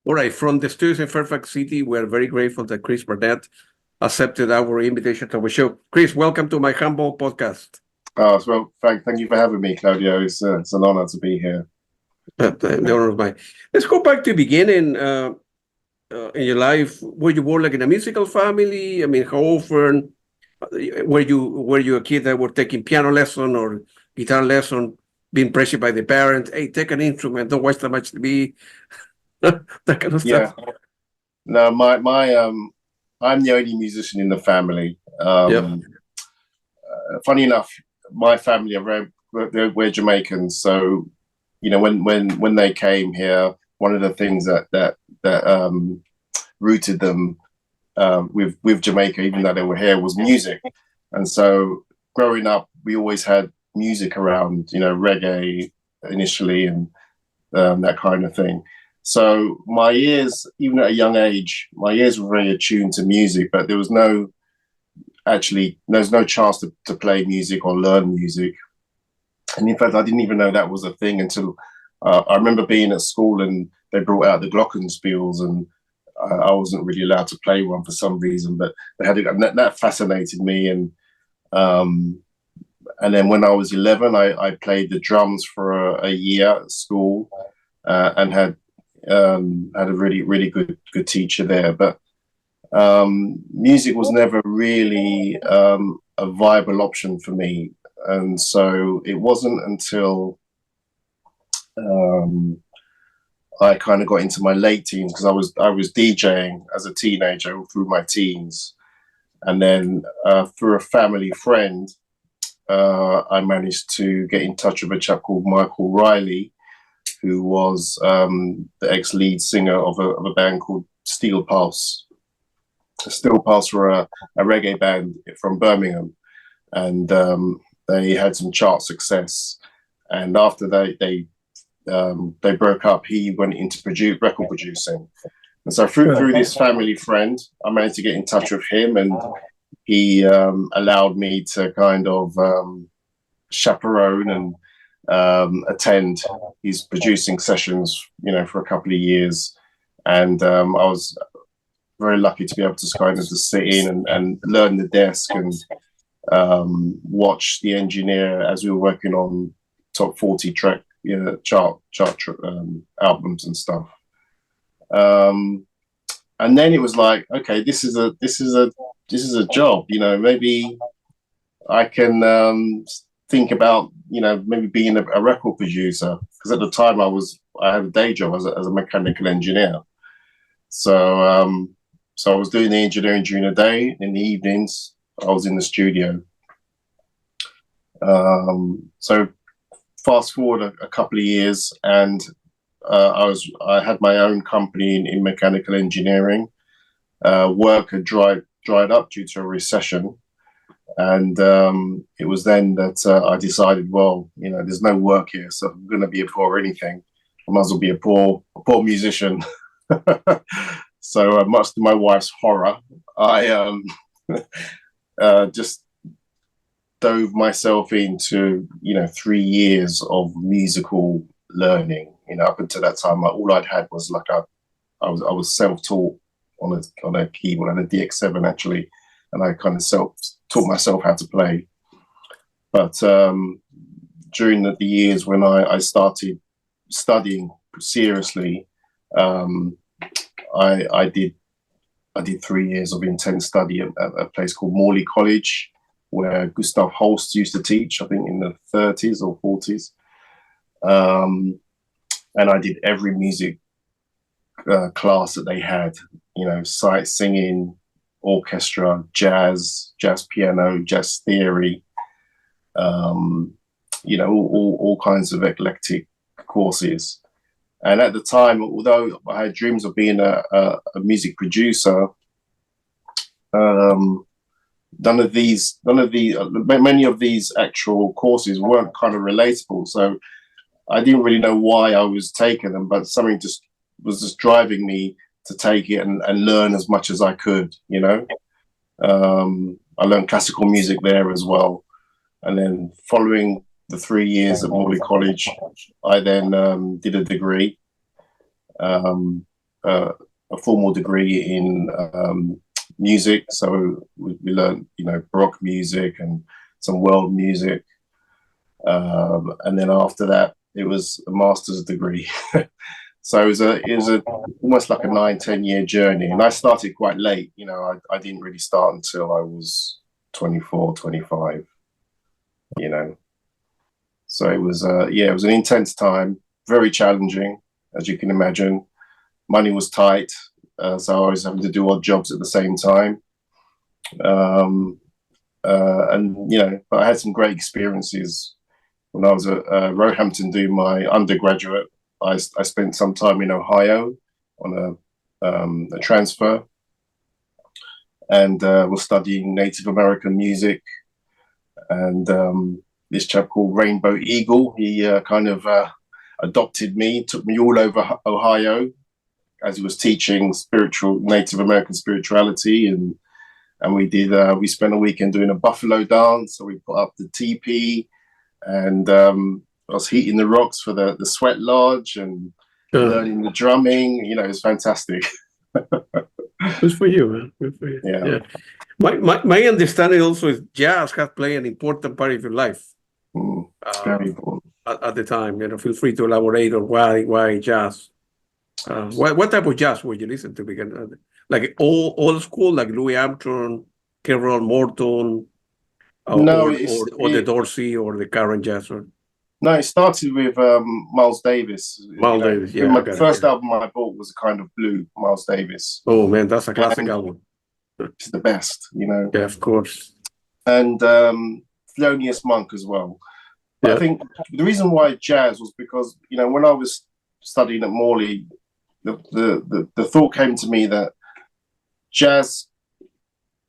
All right, from the studios in Fairfax City, we're very grateful that Chris Barnett accepted our invitation to our show. Chris, welcome to my humble podcast. Well, thank you for having me, Claudio. It's an honor to be here. The honor of mine. Let's go back to the beginning in your life. Were you born like in a musical family? I mean, how often were you a kid that were taking piano lesson or guitar lesson, being pressured by the parents? Hey, take an instrument. Don't watch that much TV. That kind of stuff. No, I'm the only musician in the family. Funny enough, my family we're Jamaicans, so when they came here, one of the things that rooted them with Jamaica, even though they were here, was music. And so growing up, we always had music around, reggae initially and that kind of thing. So my ears, even at a young age, my ears were very attuned to music, but there's no chance to play music or learn music. And in fact, I didn't even know that was a thing until I remember being at school and they brought out the glockenspiels, and I wasn't really allowed to play one for some reason, but they had that fascinated me. And then when I was 11, I played the drums for a year at school and had a really good teacher there. But music was never really a viable option for me. And so it wasn't until I kind of got into my late teens, because I was DJing as a teenager through my teens. And then through a family friend, I managed to get in touch with a chap called Michael Riley, who was the ex-lead singer of a band called Steel Pulse. Steel Pulse were a reggae band from Birmingham, and they had some chart success. And after they broke up, he went into record producing. And so through this family friend, I managed to get in touch with him, and he allowed me to kind of chaperone and attend his producing sessions, for a couple of years. And I was very lucky to be able to kind of just sit in and learn the desk and watch the engineer as we were working on top 40 track chart albums and stuff. And then it was like, okay, this is a job. Maybe I can think about maybe being a record producer, because at the time I had a day job as a mechanical engineer. So I was doing the engineering during the day. In the evenings, I was in the studio. So fast forward a couple of years, and I had my own company in mechanical engineering. Work had dried up due to a recession, and it was then that I decided, well, there's no work here, so if I'm going to be a poor anything, I might as well be a poor musician. So much to my wife's horror, I just dove myself into 3 years of musical learning. Up until that time, all I'd had was I was self-taught on a keyboard, and a DX7 actually, and I kind of taught myself how to play. But during the years when I started studying seriously, I did 3 years of intense study at a place called Morley College, where Gustav Holst used to teach, I think in the 30s or 40s. And I did every music class that they had, sight singing, orchestra, jazz piano, jazz theory, all kinds of eclectic courses. And at the time, although I had dreams of being a music producer, many of these actual courses weren't kind of relatable. So I didn't really know why I was taking them, but something was just driving me to take it and learn as much as I could, I learned classical music there as well. And then following the 3 years at Morley College, I then did a degree. a formal degree in music. So we learned, Baroque music and some world music. And then after that, it was a master's degree. So it was almost like a 9-10 year journey. And I started quite late. I didn't really start until I was 24, 25, So it was, it was an intense time, very challenging, as you can imagine. Money was tight, so I was having to do odd jobs at the same time. But I had some great experiences. When I was at Roehampton doing my undergraduate, I spent some time in Ohio on a transfer, and was studying Native American music. And this chap called Rainbow Eagle, he kind of adopted me, took me all over Ohio as he was teaching Native American spirituality, and we spent a weekend doing a buffalo dance. So we put up the teepee, and I was heating the rocks for the sweat lodge and learning the drumming. It was fantastic. Good for you, man. Good for you. Yeah. My understanding also is jazz has played an important part of your life. Very important. At the time. Feel free to elaborate on why jazz. What type of jazz would you listen to begin? Like old school, like Louis Armstrong, Carol Morton, or the Dorsey, or the current jazz? No, it started with Miles Davis. Davis, yeah. My first album I bought was a kind of blue Miles Davis. Oh man, that's a classic album. It's the best, Yeah, of course. And Thelonious Monk as well. But I think the reason why jazz was because when I was studying at Morley, the thought came to me that jazz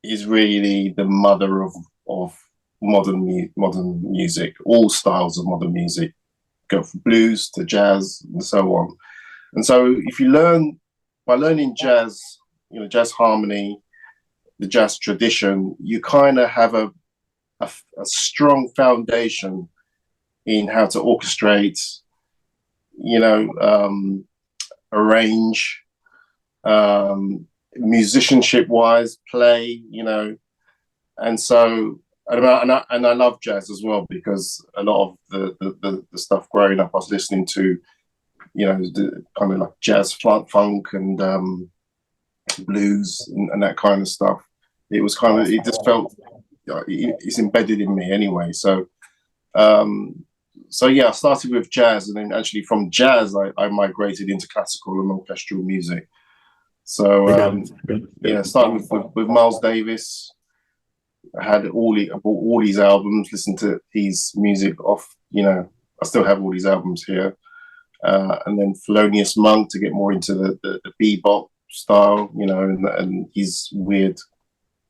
is really the mother of modern music, all styles of modern music, go from blues to jazz and so on. And so if you by learning jazz, jazz harmony, the jazz tradition, you kind of have a strong foundation in how to orchestrate, arrange, musicianship wise, play, and so and I love jazz as well, because a lot of the stuff growing up I was listening to, the kind of like jazz funk and blues and that kind of stuff. It was it just felt it's embedded in me anyway. So I started with jazz, and then actually from jazz I migrated into classical and orchestral music. So starting with Miles Davis. I bought all these albums, listened to his music off, I still have all these albums here. And then Thelonious Monk to get more into the bebop style, and his weird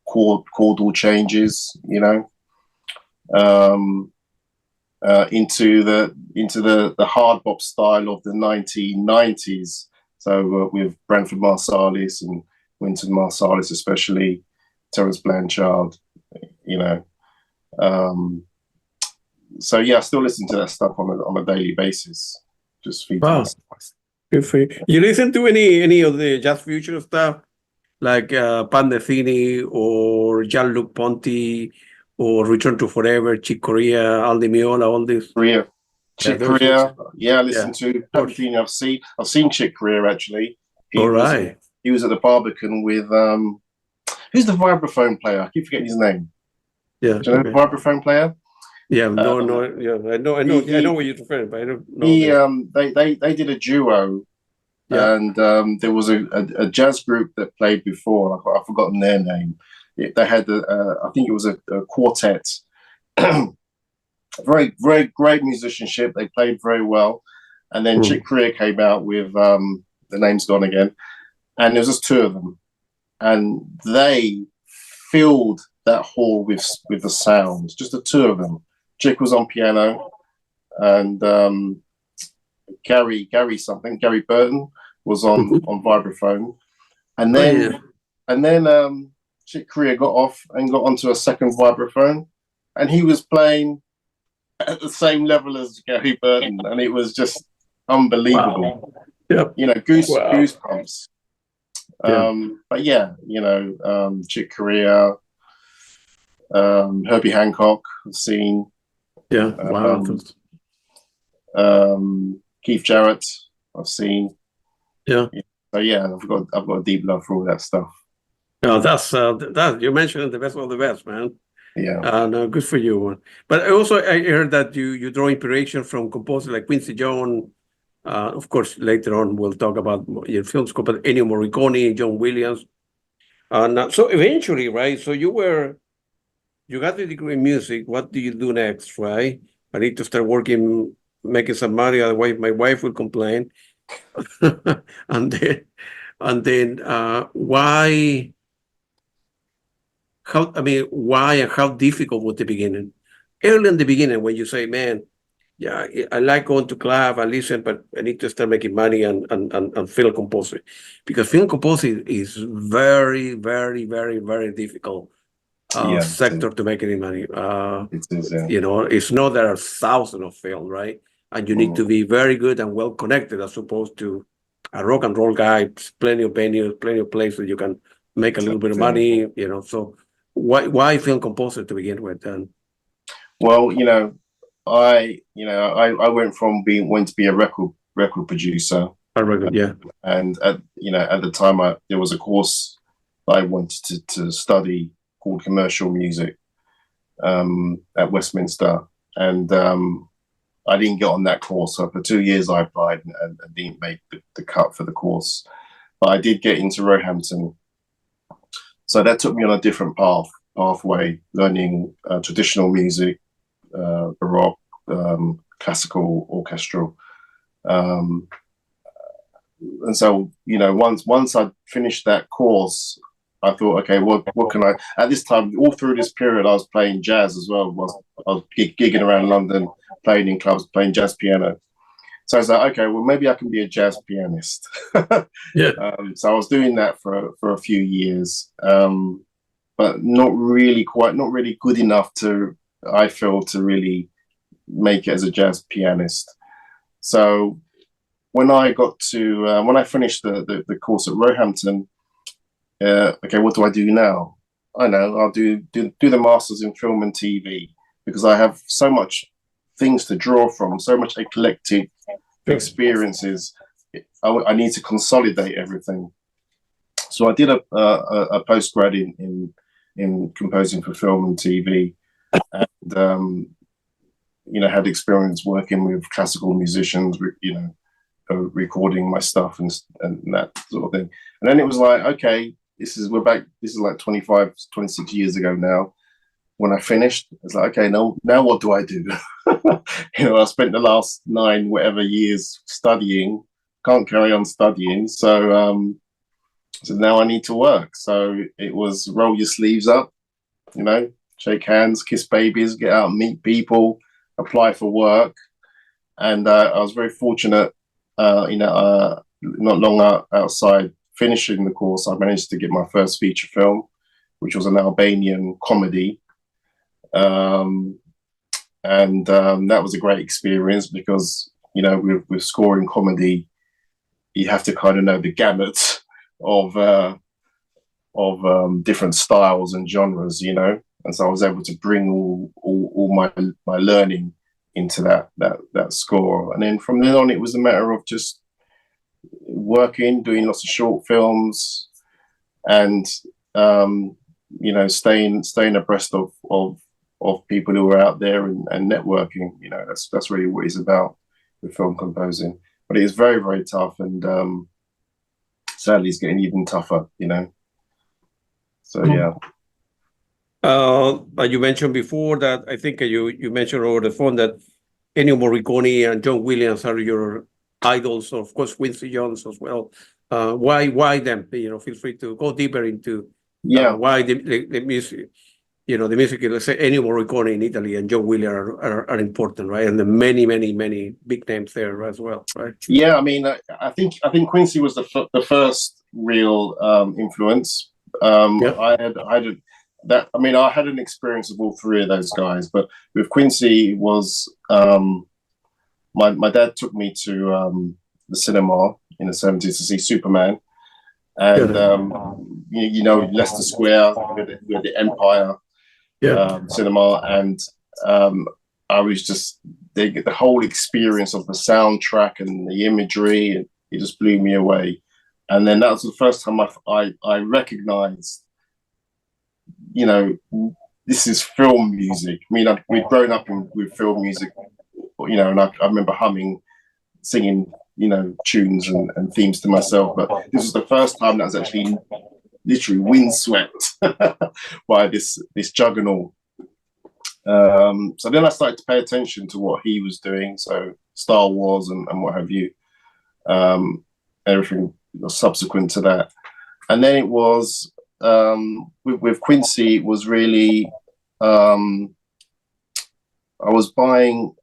chordal changes, into the hard bop style of the 1990s. So with Branford Marsalis and Wynton Marsalis, especially Terence Blanchard, So I still listen to that stuff on a daily basis. Just feed myself. Good for you. You listen to any of the jazz fusion stuff, like Pat Metheny or Jean-Luc Ponty or Return to Forever, Chick Corea, Al Di Meola, all this? Chick Corea. I listen to Pat Metheny. I've seen Chick Corea actually. He was at the Barbican with who's the vibraphone player? I keep forgetting his name. Yeah. Do you know the vibraphone player? Yeah, I know what you're referring, but I don't know. They did a duo, and there was a jazz group that played before. I've forgotten their name. They had I think it was a quartet. Very, very great musicianship. They played very well, and then Chick Corea came out with the name's gone again, and there was just two of them, and they filled that hall with the sound. Just the two of them. Chick was on piano, and Gary Burton was on vibraphone, and then Chick Corea got off and got onto a second vibraphone, and he was playing at the same level as Gary Burton, and it was just unbelievable. Wow. Yep. Goosebumps. Yeah. But yeah, Chick Corea, Herbie Hancock, I've seen. Yeah. Wow. Keith Jarrett, I've seen. Yeah. So yeah, I've got a deep love for all that stuff. No, that you mentioned the best of the best, man. Yeah. No, good for you. But I heard that you draw inspiration from composers like Quincy Jones. Of course, later on we'll talk about your film score, but Ennio Morricone, John Williams. So eventually, right? So you got the degree in music. What do you do next, right? I need to start working, making some money. Otherwise, my wife will complain. and then, why? Why and how difficult was the beginning? Early in the beginning, when you say, "Man, yeah, I like going to club and listen, but I need to start making money and film composing," because film composing is very, very, very, very difficult sector to make any money. It is, yeah. It's not there are thousands of film, right? And you need to be very good and well connected, as opposed to a rock and roll guy, plenty of venues, plenty of places you can make a little bit of money. So why film composer to begin with? Then, well, I went from wanting to be a record producer. Yeah. And at the time, there was a course I wanted to study called commercial music at Westminster, and I didn't get on that course. So for 2 years, I applied and didn't make the cut for the course. But I did get into Roehampton, so that took me on a different pathway, learning traditional music, baroque, classical, orchestral. And so, once I finished that course, I thought, okay, what can I? At this time, all through this period, I was playing jazz as well. I was gigging around London, playing in clubs, playing jazz piano. So I was like, okay, well, maybe I can be a jazz pianist. Yeah. So I was doing that for a few years, but not really good enough I feel, to really make it as a jazz pianist. So when I finished the course at Roehampton, okay, what do I do now? I know I'll do the masters in film and TV, because I have so much things to draw from, so much eclectic experiences. I need to consolidate everything. So I did a postgrad in composing for film and TV, and had experience working with classical musicians, recording my stuff and that sort of thing. And then it was like, okay, this is like 25, 26 years ago now. When I finished, it's like, okay, now what do I do? I spent the last 9 whatever years studying, can't carry on studying. So now I need to work. So it was roll your sleeves up, shake hands, kiss babies, get out and meet people, apply for work. And I was very fortunate, not long outside finishing the course, I managed to get my first feature film, which was an Albanian comedy. And that was a great experience, because with scoring comedy, you have to kind of know the gamut of different styles and genres, and so I was able to bring all my learning into that score. And then from then on, it was a matter of just working, doing lots of short films, and staying abreast of people who are out there and networking. That's really what it's about with film composing. But it is very, very tough, and sadly it's getting even tougher, So yeah. You mentioned before that, I think you mentioned over the phone, that Ennio Morricone and John Williams are your idols, of course Quincy Jones as well. Why them? Feel free to go deeper into why the music. The music, let's say Ennio Morricone in Italy and John Williams are important, right? And the many, many, many big names there as well, right? Yeah, I mean, I think Quincy was the first real influence. I had an experience of all 3 of those guys, but with Quincy was my dad took me to the cinema in the 70s to see Superman, And you know, Leicester Square, with the Empire cinema, and I was just the whole experience of the soundtrack and the imagery, and it just blew me away. And then that was the first time I recognized, you know, this is film music. I mean, we'd grown up with film music, you know, and I remember singing, you know, tunes and themes to myself. But this was the first time that I was actually literally windswept by this juggernaut. So then I started to pay attention to what he was doing. So Star Wars and what have you, everything subsequent to that. And then it was with Quincy, it was really I was buying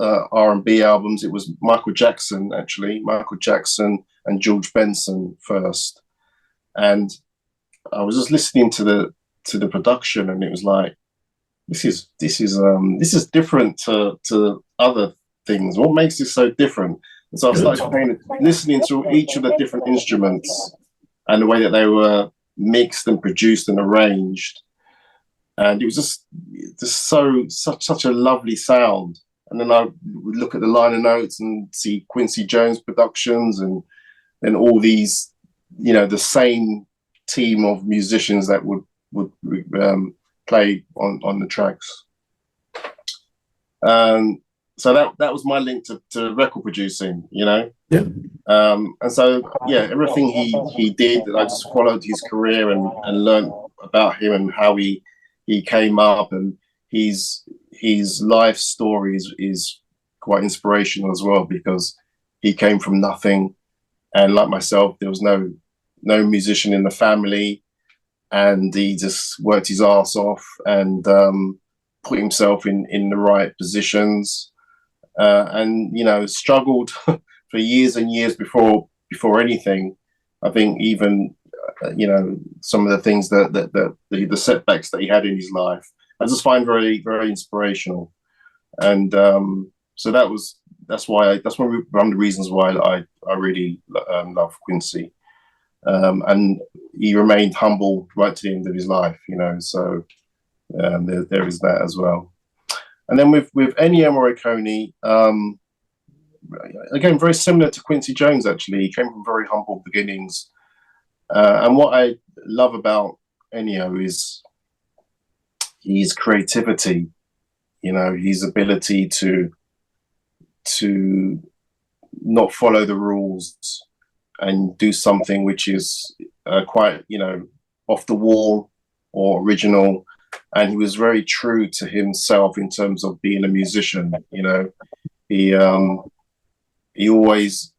R&B albums. It was Michael Jackson and George Benson first, and I was just listening to the production, and it was like, this is different to other things. What makes this so different? And so I started listening to each of the different instruments and the way that they were mixed and produced and arranged, and it was just such a lovely sound. And then I would look at the liner notes and see Quincy Jones productions, and then all these, you know, the same team of musicians that would play on the tracks. So that was my link to record producing, you know. Yeah. And so everything he did, I just followed his career and learned about him and how he came up, and his life story is quite inspirational as well, because he came from nothing, and like myself, there was no musician in the family, and he just worked his ass off and put himself in the right positions, and, you know, struggled for years and years before anything. I think even you know, some of the things that the setbacks that he had in his life, I just find very, very inspirational. And so that's one of the reasons why I really love Quincy. And he remained humble right to the end of his life, you know, so there is that as well. And then with Ennio Morricone, again, very similar to Quincy Jones, actually. He came from very humble beginnings. And what I love about Ennio is his creativity, you know, his ability to not follow the rules and do something which is quite, you know, off the wall or original. And he was very true to himself in terms of being a musician. You know, he always,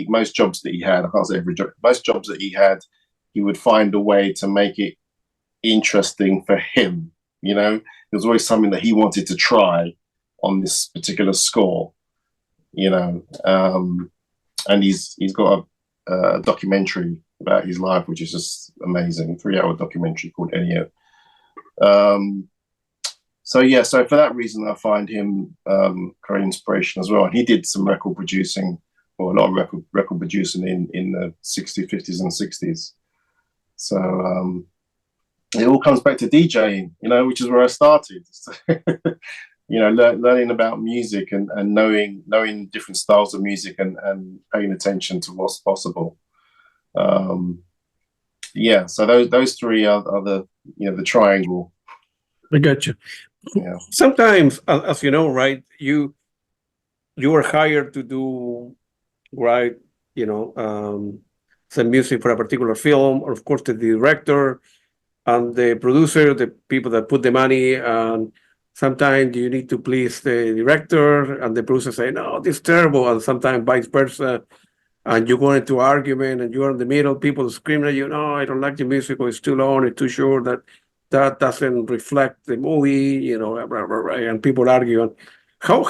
most jobs that he had, I can't say every job, most jobs that he had, he would find a way to make it interesting for him. You know, there was always something that he wanted to try on this particular score, you know. And he's got a documentary about his life, which is just amazing, 3-hour documentary called Ennio. So for that reason, I find him great inspiration as well. And he did some record producing, or a lot of record producing in the 60s, 50s and 60s. So it all comes back to DJing, you know, which is where I started. You know, learning about music and knowing different styles of music and paying attention to what's possible. So those three are the, you know, the triangle. I got you. Yeah. Sometimes, as you know, right, you were hired to do, right, you know, some music for a particular film, or of course the director and the producer, the people that put the money, and sometimes you need to please the director, and the producer say, no, this is terrible, and sometimes vice versa, and you go into argument, and you're in the middle, people screaming at you, no, I don't like the music, or it's too long, it's too short, that doesn't reflect the movie, you know, blah, blah, blah, and people argue. And how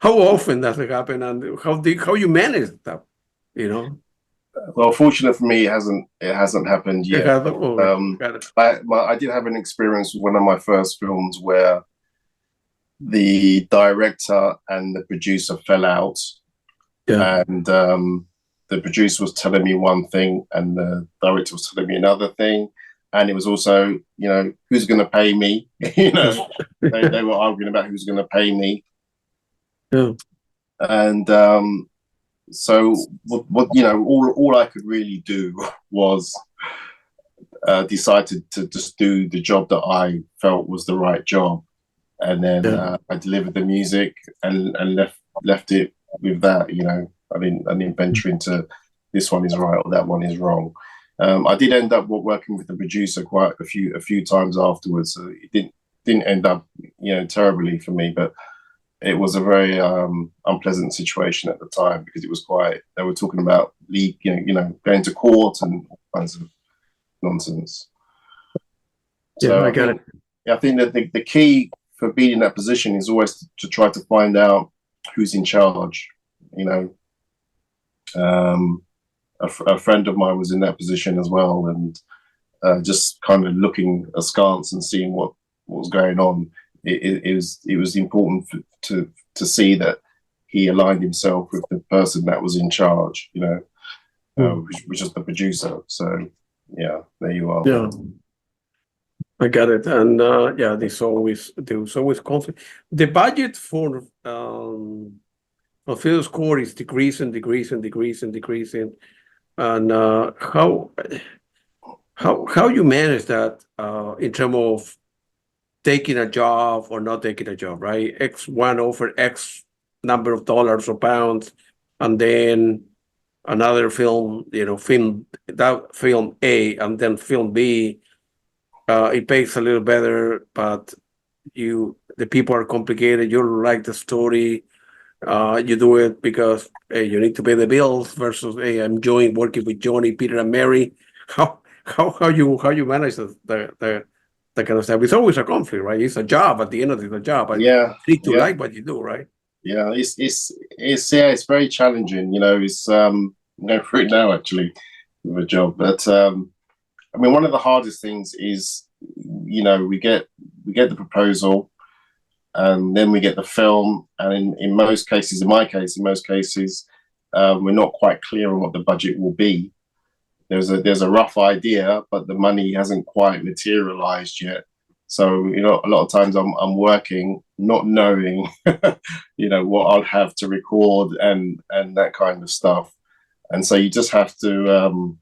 often does it happen, and how you manage that, you know? Well, fortunately for me, it hasn't happened yet. I did have an experience with one of my first films where the director and the producer fell out, and the producer was telling me one thing and the director was telling me another thing. And it was also, you know, who's going to pay me? You know, they were arguing about who's going to pay me. Yeah. And so what you know, all I could really do was decide to just do the job that I felt was the right job. And then I delivered the music and left it with that. You know, I didn't venture into this one is right or that one is wrong. I did end up working with the producer quite a few times afterwards. So it didn't end up, you know, terribly for me, but it was a very unpleasant situation at the time because it was quite. They were talking about going to court and all kinds of nonsense. So I got it. I think that the key for being in that position is always to try to find out who's in charge. You know, a friend of mine was in that position as well, and just kind of looking askance and seeing what was going on. It was important to see that he aligned himself with the person that was in charge. You know, which is the producer. So yeah, there you are. Yeah. I got it, and there's always conflict. The budget for a film score is decreasing, and how you manage that in terms of taking a job or not taking a job, right? X1 over X number of dollars or pounds, and then another film, you know, film A, and then film B. It pays a little better, but the people are complicated. You don't like the story. You do it because you need to pay the bills versus I'm enjoying working with Johnny, Peter, and Mary. How you manage the kind of stuff? It's always a conflict, right? It's a job. At the end of it, it's a job. You need to like what you do, right? Yeah, it's very challenging. You know, it's I'm going through it now actually with a job, but. I mean, one of the hardest things is, you know, we get the proposal, and then we get the film, and in most cases, in my case, we're not quite clear on what the budget will be. There's a rough idea, but the money hasn't quite materialized yet. So, you know, a lot of times I'm working not knowing, you know, what I'll have to record and that kind of stuff, and so you just have to.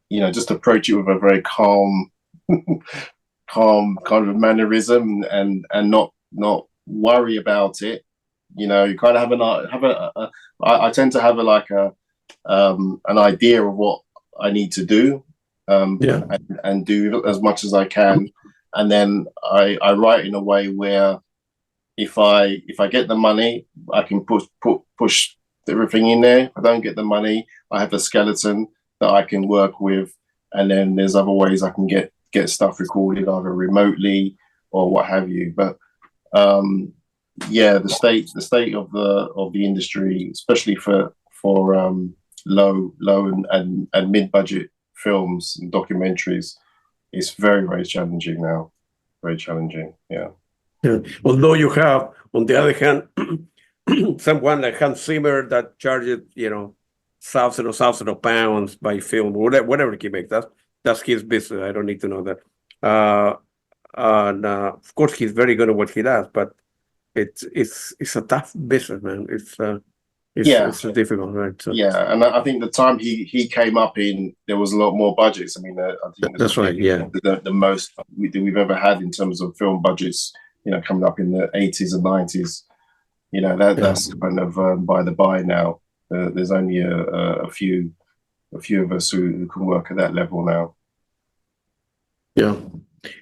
You know, just approach it with a very calm kind of mannerism and not worry about it. You know, you kind of I tend to have an idea of what I need to do, and do as much as I can, and then I write in a way where if I get the money, I can push everything in there. If I don't get the money, I have a skeleton that I can work with, and then there's other ways I can get stuff recorded either remotely or what have you. But the state of the industry, especially for low and mid budget films and documentaries, is very, very challenging now. Very challenging. Yeah. Although you have, on the other hand, someone like Hans Zimmer that charges, you know, thousands of pounds by film, whatever he makes. That's his business. I don't need to know that. And of course, he's very good at what he does, but it's a tough business, man. It's difficult, right? So, yeah, and I think the time he came up in, there was a lot more budgets. I mean, I think that's right. Yeah, the most we've ever had in terms of film budgets. You know, coming up in the 80s and 90s. You know, that's kind of by the by now. There's only a few of us who can work at that level now. Yeah,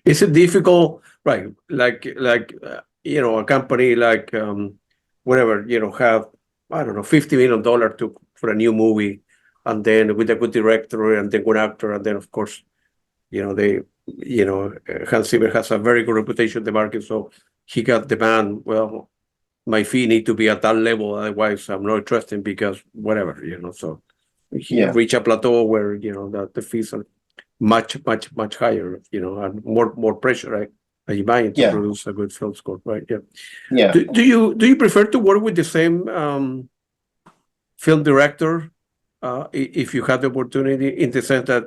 is it difficult, right? Like you know, a company like whatever, you know, have I don't know $50 million for a new movie, and then with a good director and then good actor, and then of course, you know, Hans Zimmer has a very good reputation in the market, so he got demand. Well, my fee need to be at that level, otherwise I'm not interested because whatever, you know. So he reached a plateau where, you know, that the fees are much higher, you know, and more pressure, right? Are you buying to produce a good film score, right? Yeah. Do you prefer to work with the same film director, if you have the opportunity, in the sense that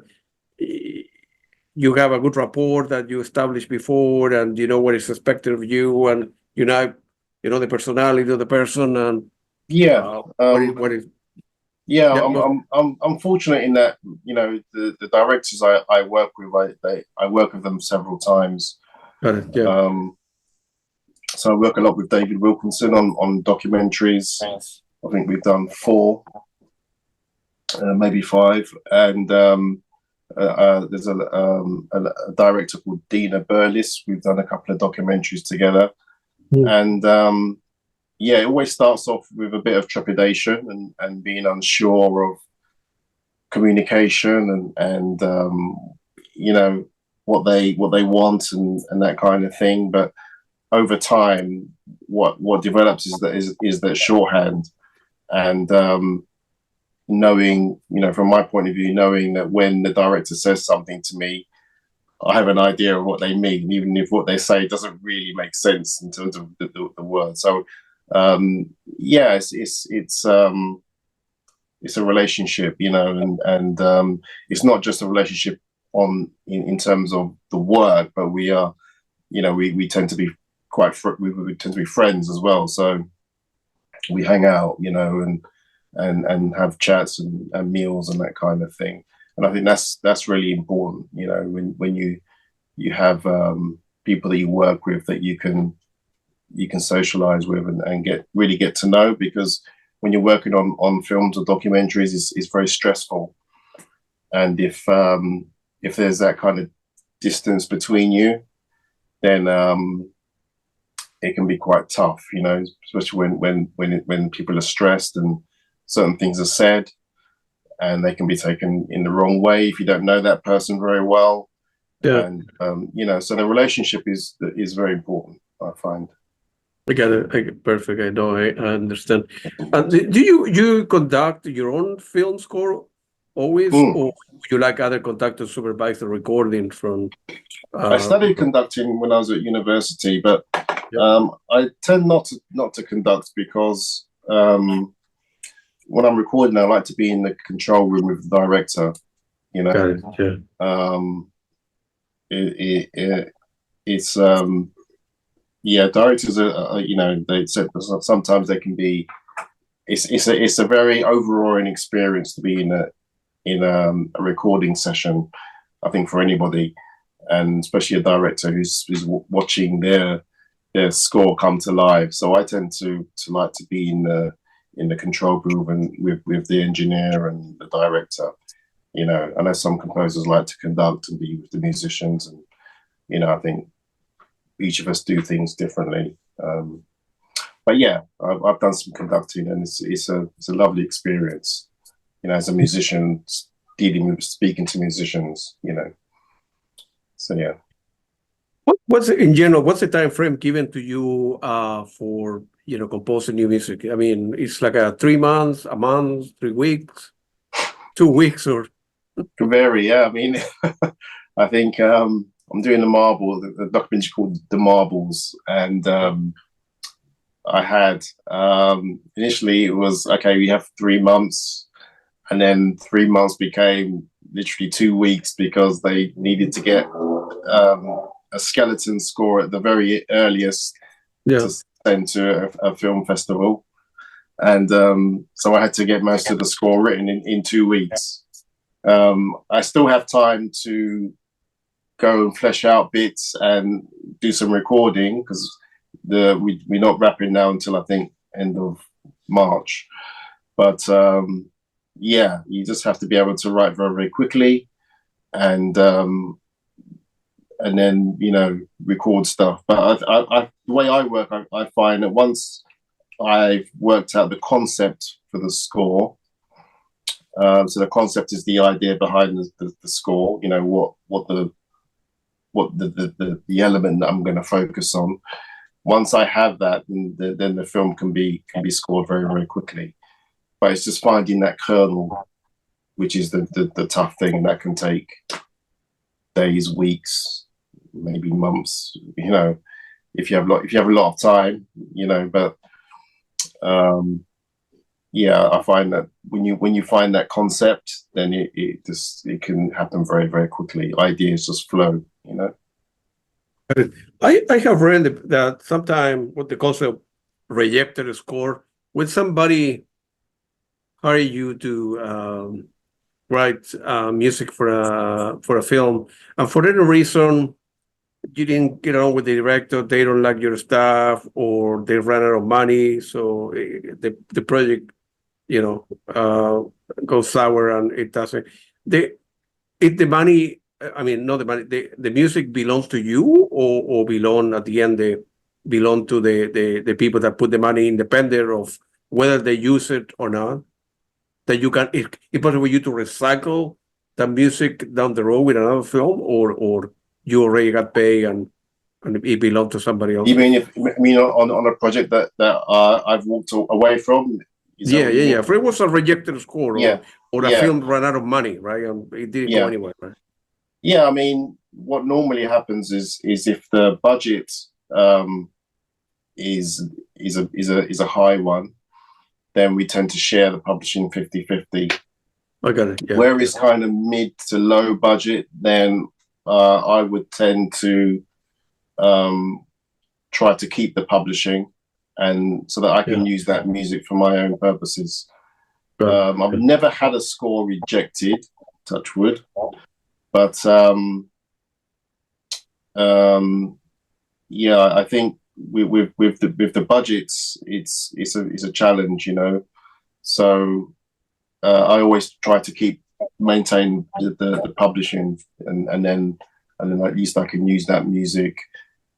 you have a good rapport that you established before, and you know what is expected of you, and the personality of the person, and Yeah. what is Yeah, yeah, I'm fortunate in that, the directors I work with, I work with them several times. got it, yeah. So I work a lot with David Wilkinson on documentaries. I think we've done 4, maybe 5, and there's a director called Dina Burles. We've done a couple of documentaries together, and yeah, it always starts off with a bit of trepidation and being unsure of communication and what they want and that kind of thing. But over time, what develops is that shorthand, and knowing, from my point of view, knowing that when the director says something to me, I have an idea of what they mean, even if what they say doesn't really make sense in terms of the word. So yeah, it's a relationship, and it's not just a relationship in terms of the work, but we are, we tend to be we tend to be friends as well. So we hang out, and have chats and meals and that kind of thing. And I think that's really important, when you have people that you work with that you can socialize with and really get to know, because when you're working on films or documentaries, it's very stressful. And if there's that kind of distance between you, then it can be quite tough, especially when people are stressed and certain things are said, and they can be taken in the wrong way if you don't know that person very well. Yeah. And so the relationship is very important, I find. I get it. Perfect. I know. I understand. Do you conduct your own film score always, or you like other conductors supervise the recording from? I studied conducting when I was at university, but I tend not to conduct because when I'm recording, I like to be in the control room with the director. Got it. Yeah. It's directors are they sometimes they can be. It's a very overawing experience to be in a recording session, I think, for anybody, and especially a director who's watching their score come to life. So I tend to like to be in the control room and with the engineer and the director. I know some composers like to conduct and be with the musicians, and I think each of us do things differently. But yeah, I've done some conducting, and it's a lovely experience. As a musician, speaking to musicians. So yeah. What's in general? What's the time frame given to you for composing new music? I mean, it's like 3 months, a month, 3 weeks, 2 weeks, or can vary. Yeah, I mean, I think I'm doing the documentary called The Marbles, and I had initially it was okay. We have 3 months, and then 3 months became literally 2 weeks because they needed to get a skeleton score at the very earliest to send to a film festival, and so I had to get most of the score written in 2 weeks. I still have time to go and flesh out bits and do some recording, because we're not wrapping now until I think end of March. But yeah, you just have to be able to write very, very quickly, and then record stuff. But the way I work, I find that once I've worked out the concept for the score, so the concept is the idea behind the score. What the element that I'm going to focus on. Once I have that, then the film can be scored very, very quickly. But it's just finding that kernel, which is the tough thing, and that can take days, weeks, maybe months. If you have a lot of time, but yeah, I find that when you find that concept, then it can happen very, very quickly. Ideas just flow, you know. I have read that sometime what they call a rejected score, when somebody hire you to write music for a film, and for any reason you didn't get on with the director, they don't like your stuff, or they ran out of money, so the project, you know, goes sour and it doesn't. The if the money, I mean, not the money, the music belongs to you, or belong at the end, they belong to the people that put the money, independent of whether they use it or not. That you can, it's possible for you to recycle the music down the road with another film, or you already got paid and it belonged to somebody else. Even if on a project that I've walked away from. Yeah. If it was a rejected score, or a yeah. film ran out of money, right? And it didn't go anywhere, right? Yeah, I mean, what normally happens is if the budget is a high one, then we tend to share the publishing 50-50. I got it. Yeah. Where it's kind of mid to low budget, then I would tend to try to keep the publishing, and so that I can use that music for my own purposes. I've never had a score rejected, touch wood, but yeah, I think with the budgets, it's a challenge, you know. So I always try to maintain the publishing, and then at least I can use that music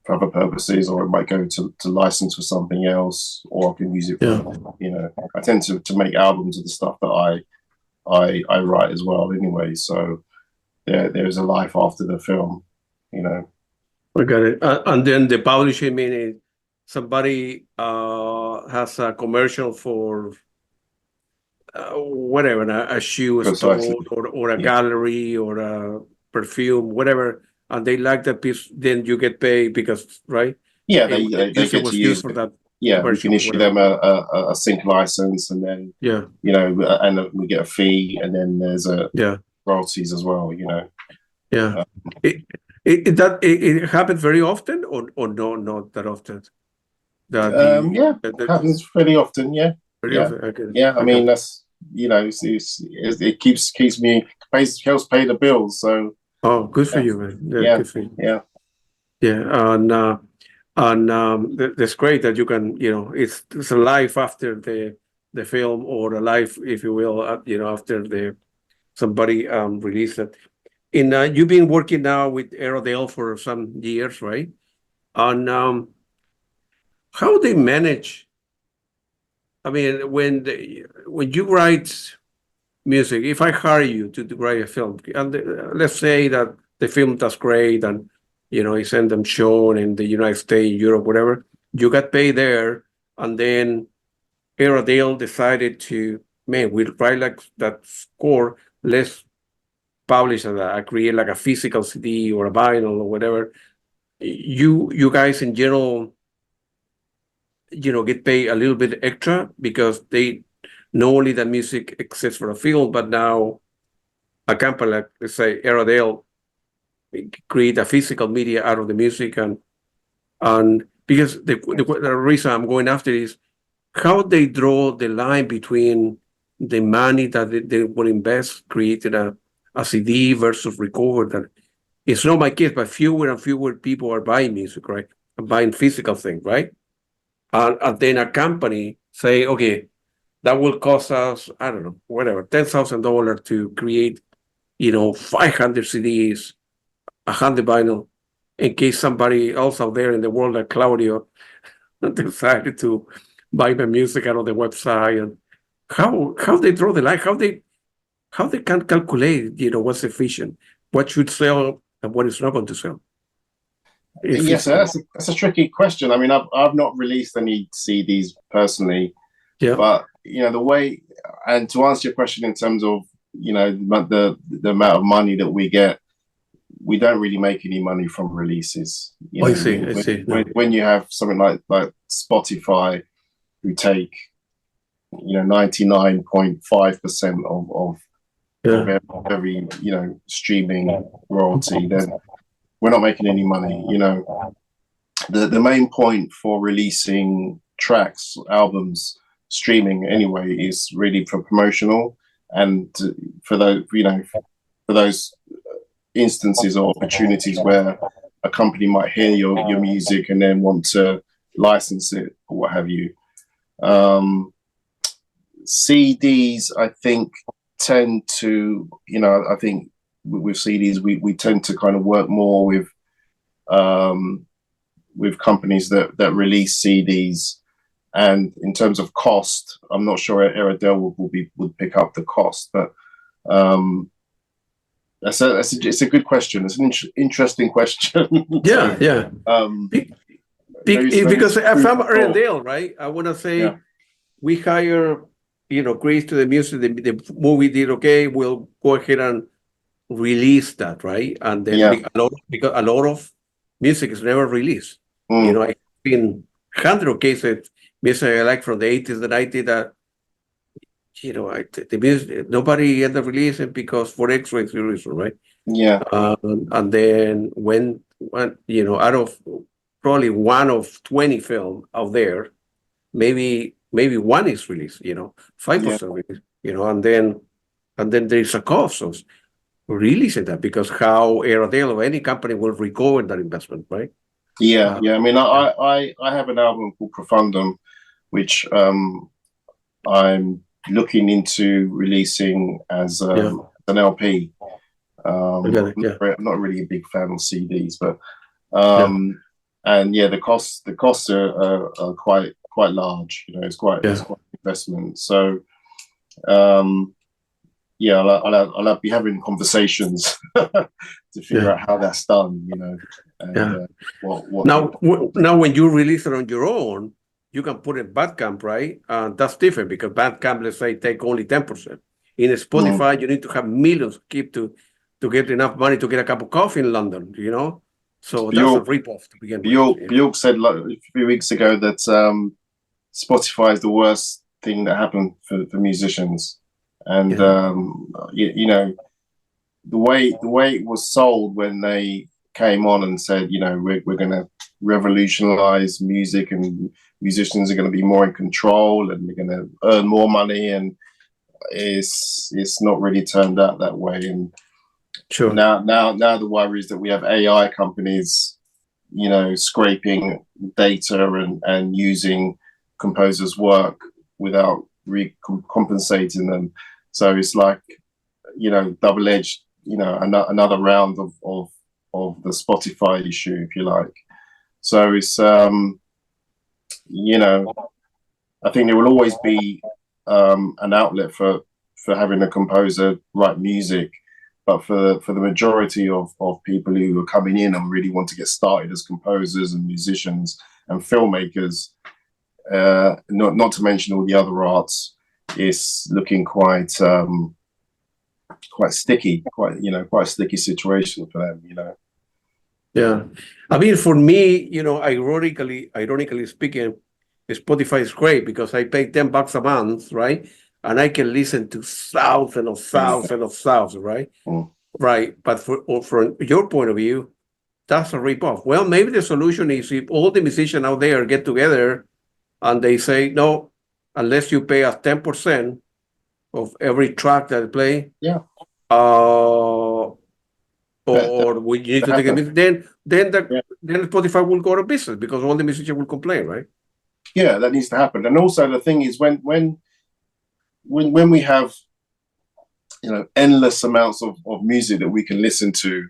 for other purposes, or it might go to license for something else, or I can use it for, you know, I tend to make albums of the stuff that I write as well anyway. So there's a life after the film, you know. I got it. And then the publishing, meaning somebody has a commercial for whatever, a shoe store, or a gallery, or a perfume, whatever, and they like that piece, then you get paid because, right? Yeah, they get to use for that. Yeah, we can issue them a sync license, and then you know, and we get a fee, and then there's royalties as well, you know. Yeah. It happens very often, or no, not that often. It happens fairly often. Yeah, often. Okay. Yeah. I mean, that's, you know, it keeps me helps pay the bills. So good for you, man. Good for you. Yeah. And that's great that you can, you know, it's a life after the film, or a life, if you will, you know, after somebody released it. You've been working now with Aerodale for some years, right? And how they manage? I mean, when you write music, if I hire you to write a film, and let's say that the film does great, and you know, it's them shown in the United States, Europe, whatever, you got paid there, and then Aerodale decided to, man, we'll write like that score, let's publish and create like a physical CD or a vinyl or whatever. You guys in general, you know, get paid a little bit extra because they not only the music exists for a film, but now a company like, let's say, Aerodale, create a physical media out of the music, and because the reason I'm going after is how they draw the line between the money that they will invest creating a CD versus record. That it's not my case, but fewer and fewer people are buying music, right? And buying physical things, right? And then a company say, okay, that will cost us, I don't know, whatever, $10,000 to create, you know, 500 CDs, 100 vinyl, in case somebody else out there in the world, like Claudio, decided to buy my music out of the website. And how they draw the line, how they can calculate, you know, what's efficient, what should sell and what is not going to sell. Yes, that's a tricky question. I mean, I've not released any CDs personally, but you know, the way, and to answer your question in terms of, you know, the amount of money that we get, we don't really make any money from releases. You know, I see. When you have something like Spotify, who take 99.5% of Yeah. every streaming royalty, then we're not making any money. The main point for releasing tracks, albums, streaming anyway, is really for promotional, and for those instances or opportunities where a company might hear your music and then want to license it or what have you. CDs, I think, tend to, I think with CDs, we tend to kind of work more with companies that release CDs. And in terms of cost, I'm not sure Aradel would pick up the cost, but it's a good question. It's an interesting question. Yeah, yeah. Because if I'm Aradel, right, I want to say we hire, Chris to the music. The movie did okay. We'll go ahead and release that, right? And then because a lot of music is never released. I've been hundreds of cases, music I like from the 80s, the 90s that, the music, nobody ended up releasing because for X reason, right? Yeah. And then when out of probably one of 20 film out there, maybe one is released, 5% released, and then there's a cost of releasing that, because how Aerodale or any company will recover that investment, right? Yeah. I mean, I have an album called Profundum, which I'm looking into releasing as an LP. I'm not really a big fan of CDs, but and the costs are quite large. It's quite an investment. So I'll be having conversations to figure out how that's done. And what now when you release it on your own, you can put it Bandcamp, right? That's different, because Bandcamp, let's say, take only 10%. In Spotify, you need to have millions to get enough money to get a cup of coffee in London, So that's a ripoff to begin with. Bjork said a few weeks ago that Spotify is the worst thing that happened for musicians, and the way it was sold when they came on and said, we're going to revolutionize music, and musicians are going to be more in control, and they're going to earn more money, and it's not really turned out that way. And sure, now the worry is that we have AI companies, scraping data and using composers' work without compensating them. So it's like, double-edged, another round of the Spotify issue, if you like. So it's I think there will always be an outlet for having a composer write music, but for the majority of people who are coming in and really want to get started as composers and musicians and filmmakers, not to mention all the other arts, is looking quite sticky, quite a sticky situation for them. Yeah, I mean, for me, ironically speaking, Spotify is great because I pay $10 a month, right? And I can listen to thousands, right? Right. But from your point of view, that's a ripoff. Well, maybe the solution is if all the musicians out there get together and they say, no, unless you pay us 10% of every track that they play, or we need to take a then Spotify will go out of business because all the musicians will complain, right? Yeah, that needs to happen. And also the thing is when we have endless amounts of music that we can listen to,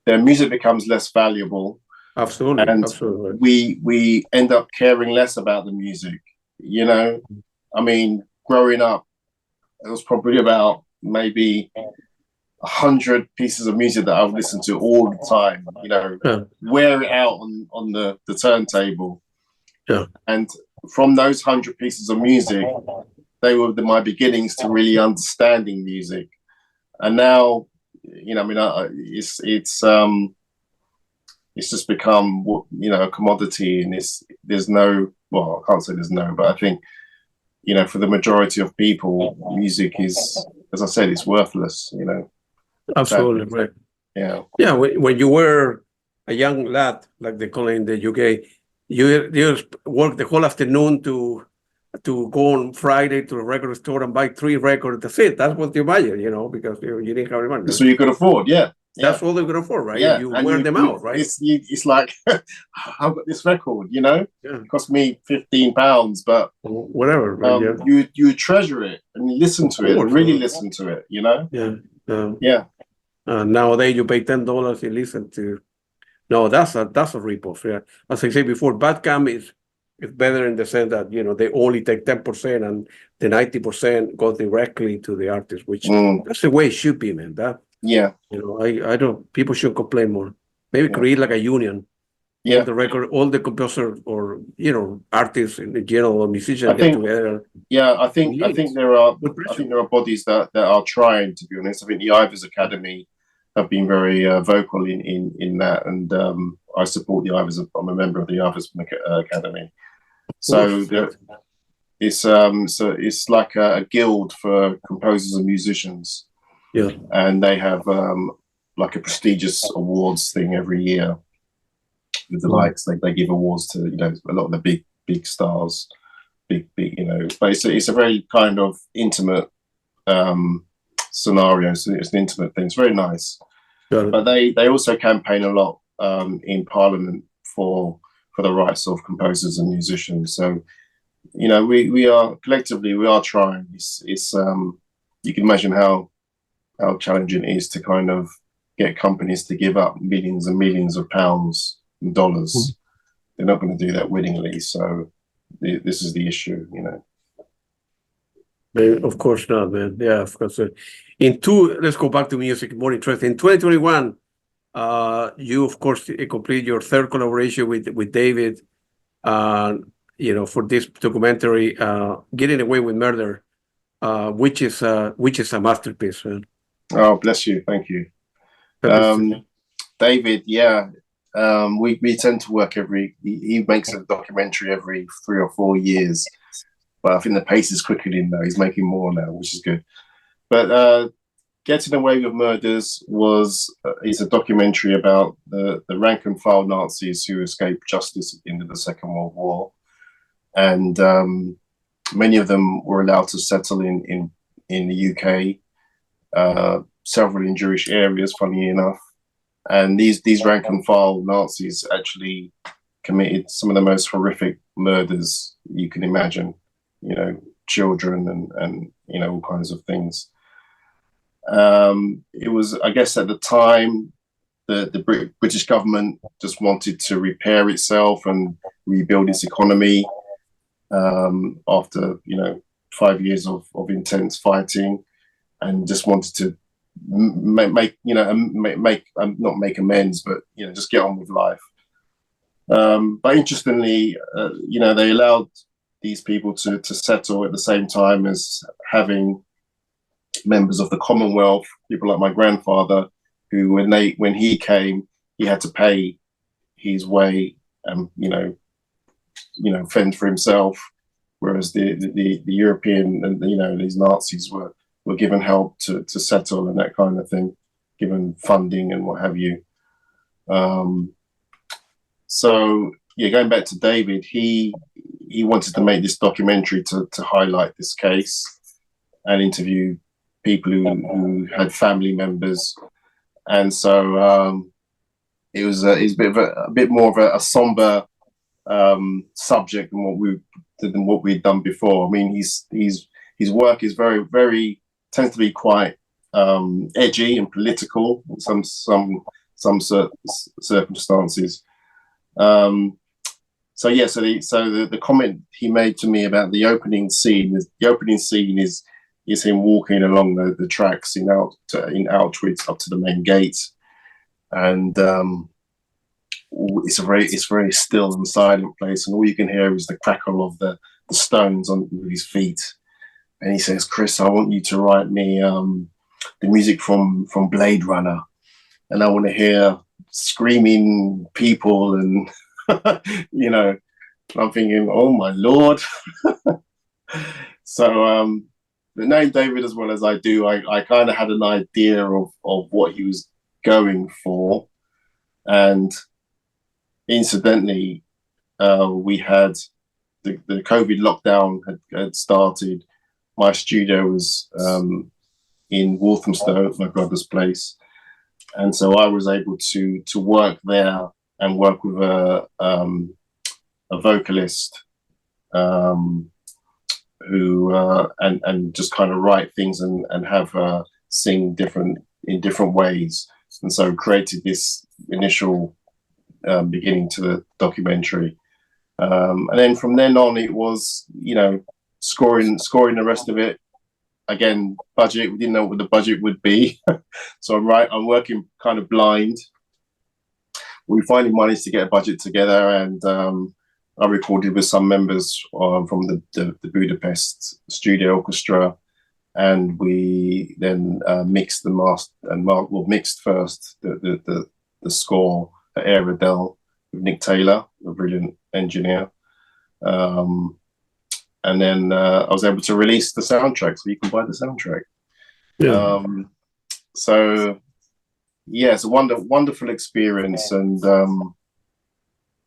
then music becomes less valuable. Absolutely. And absolutely. we end up caring less about the music. I mean, growing up, it was probably about maybe 100 pieces of music that I've listened to all the time, wear it out on the turntable. Yeah. And from those 100 pieces of music, they were my beginnings to really understanding music. And now, it's just become, a commodity, and there's no, well, I can't say there's no, but I think you know, for the majority of people, music is, as I said, it's worthless, you know. Absolutely right. Yeah. Yeah, when you were a young lad, like they call it in the UK, you just work the whole afternoon to go on Friday to a record store and buy 3 records. That's it. That's what you imagine, you know, because you didn't have any money. That's what you could afford, yeah. That's all they could afford, right? Yeah, You and wear them out, right? It's like, I've got this record, you know? Yeah. It cost me £15, but whatever, right? Yeah. you treasure it and you listen to it, and really listen to it, you know? Yeah. Yeah. Nowadays you pay $10 and listen to. No, that's a ripoff. Yeah, as I said before, Bandcamp is better in the sense that, you know, they only take 10% and the 90% goes directly to the artist, which that's the way it should be, man. That, yeah, you know, I don't. People should complain more. Maybe create like a union. Yeah, all the composers or, you know, artists in general or musicians get together. Yeah, I think there are bodies that are trying, to be honest. I think the EIFF Academy have been very vocal in that, and I support the EIFF. I'm a member of the EIFF Academy. So it's like a guild for composers and musicians. Yeah, and they have like a prestigious awards thing every year with the likes. They give awards to, you know, a lot of the big stars, big you know. But it's a very kind of intimate scenario. So it's an intimate thing. It's very nice. But they also campaign a lot in Parliament for the rights of composers and musicians. So, you know, we are collectively trying. It's you can imagine how challenging it is to kind of get companies to give up millions and millions of pounds and dollars. They're not going to do that willingly. So this is the issue, you know. Of course not, man. Yeah, of course. Let's go back to music, more interesting. In 2021, you, of course, completed your 3rd collaboration with David, you know, for this documentary, Getting Away with Murder, which is a masterpiece, man. Oh, bless you. Thank you. David, yeah. We tend to work he makes a documentary every 3 or 4 years. But I think the pace is quickening now. He's making more now, which is good. But Getting Away with Murders is a documentary about the rank and file Nazis who escaped justice at the end of the Second World War. And many of them were allowed to settle in the UK, several in Jewish areas, funny enough. And these rank and file Nazis actually committed some of the most horrific murders you can imagine, you know, children and you know, all kinds of things. It was, I guess, at the time, the British government just wanted to repair itself and rebuild its economy after, you know, 5 years of intense fighting, and just wanted to not make amends, but, you know, just get on with life. But interestingly, you know, they allowed these people to settle at the same time as having members of the Commonwealth, people like my grandfather, who when he came, he had to pay his way and you know fend for himself, whereas the European and, you know, these Nazis were given help to settle and that kind of thing, given funding and what have you. So yeah, going back to David, he wanted to make this documentary to highlight this case and interview people who had family members, and so it was a bit more of a somber subject than what we'd done before. I mean, his work is very tends to be quite edgy and political in some circumstances. So yeah, so the comment he made to me about the opening scene is him walking along the tracks in Auschwitz up to the main gate, and it's a very still and silent place, and all you can hear is the crackle of the stones on his feet. And he says, "Chris, I want you to write me the music from Blade Runner, and I want to hear screaming people and you know." I'm thinking, oh my Lord. So the name David, as well as I do, I kind of had an idea of what he was going for. And incidentally, we had the COVID lockdown had started. My studio was in Walthamstow, my brother's place. And so I was able to work there and work with a vocalist who and just kind of write things and have her sing in different ways, and so created this initial beginning to the documentary, and then from then on it was, you know, scoring the rest of it. Again, budget, we didn't know what the budget would be. So I'm working kind of blind. We finally managed to get a budget together, and I recorded with some members from the Budapest Studio Orchestra, and we then mixed mixed first the score at Airedale with Nick Taylor, a brilliant engineer. And then I was able to release the soundtrack, so you can buy the soundtrack. Yeah. So yeah, it's a wonderful experience, and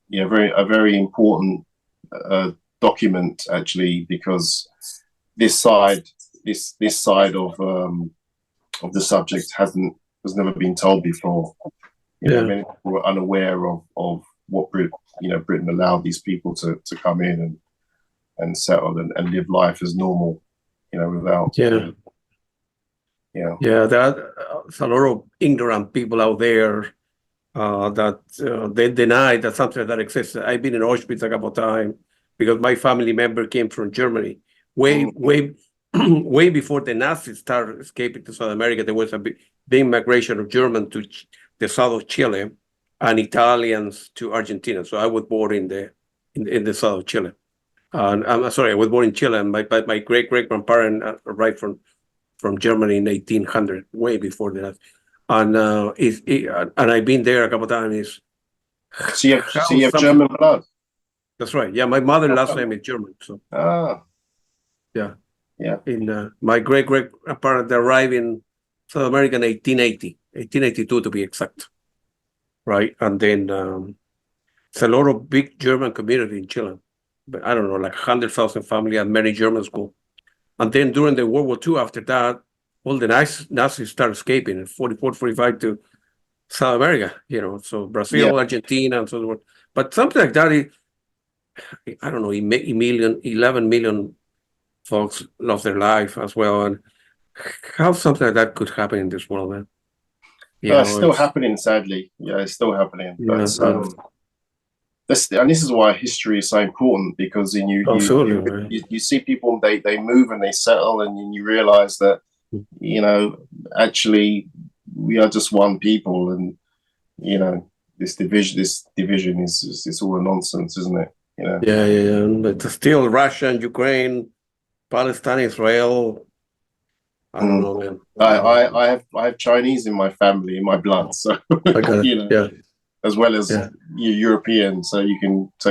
yeah, a very important document, actually, because this side of the subject has never been told before. You know, many people were unaware of what Britain allowed these people to come in and settle and live life as normal, you know, without there's a lot of ignorant people out there that they deny that something like that exists. I've been in Auschwitz a couple of times because my family member came from Germany way before the Nazis started escaping to South America. There was a big migration of Germans to the south of Chile and Italians to Argentina. So I was born in the south of Chile. I'm sorry, I was born in Chile, and my great grandparents arrived from Germany in 1800, way before that. And and I've been there a couple of times. So you have German blood. That's right. Yeah, my mother's last name is German. So yeah. In my great grandparents arrived in South America in 1882 to be exact. Right, and then it's a lot of big German community in Chile. But I don't know, like 100,000 family and many German schools. And then during the World War II, after that, all the Nazis started escaping in 44, 45 to South America, you know, so Brazil, Argentina, and so on. But something like that, I don't know, 11 million folks lost their life as well. And how something like that could happen in this world, man? It's still happening, sadly. Yeah, it's still happening. But this is why history is so important, because then you see people, they move and they settle, and you realize that, you know, actually we are just one people, and you know, this division is all a nonsense, isn't it? You know? Yeah. But still, Russia and Ukraine, Palestine, Israel. I don't know, man. I have Chinese in my family, in my blood, so you know, as well as European, so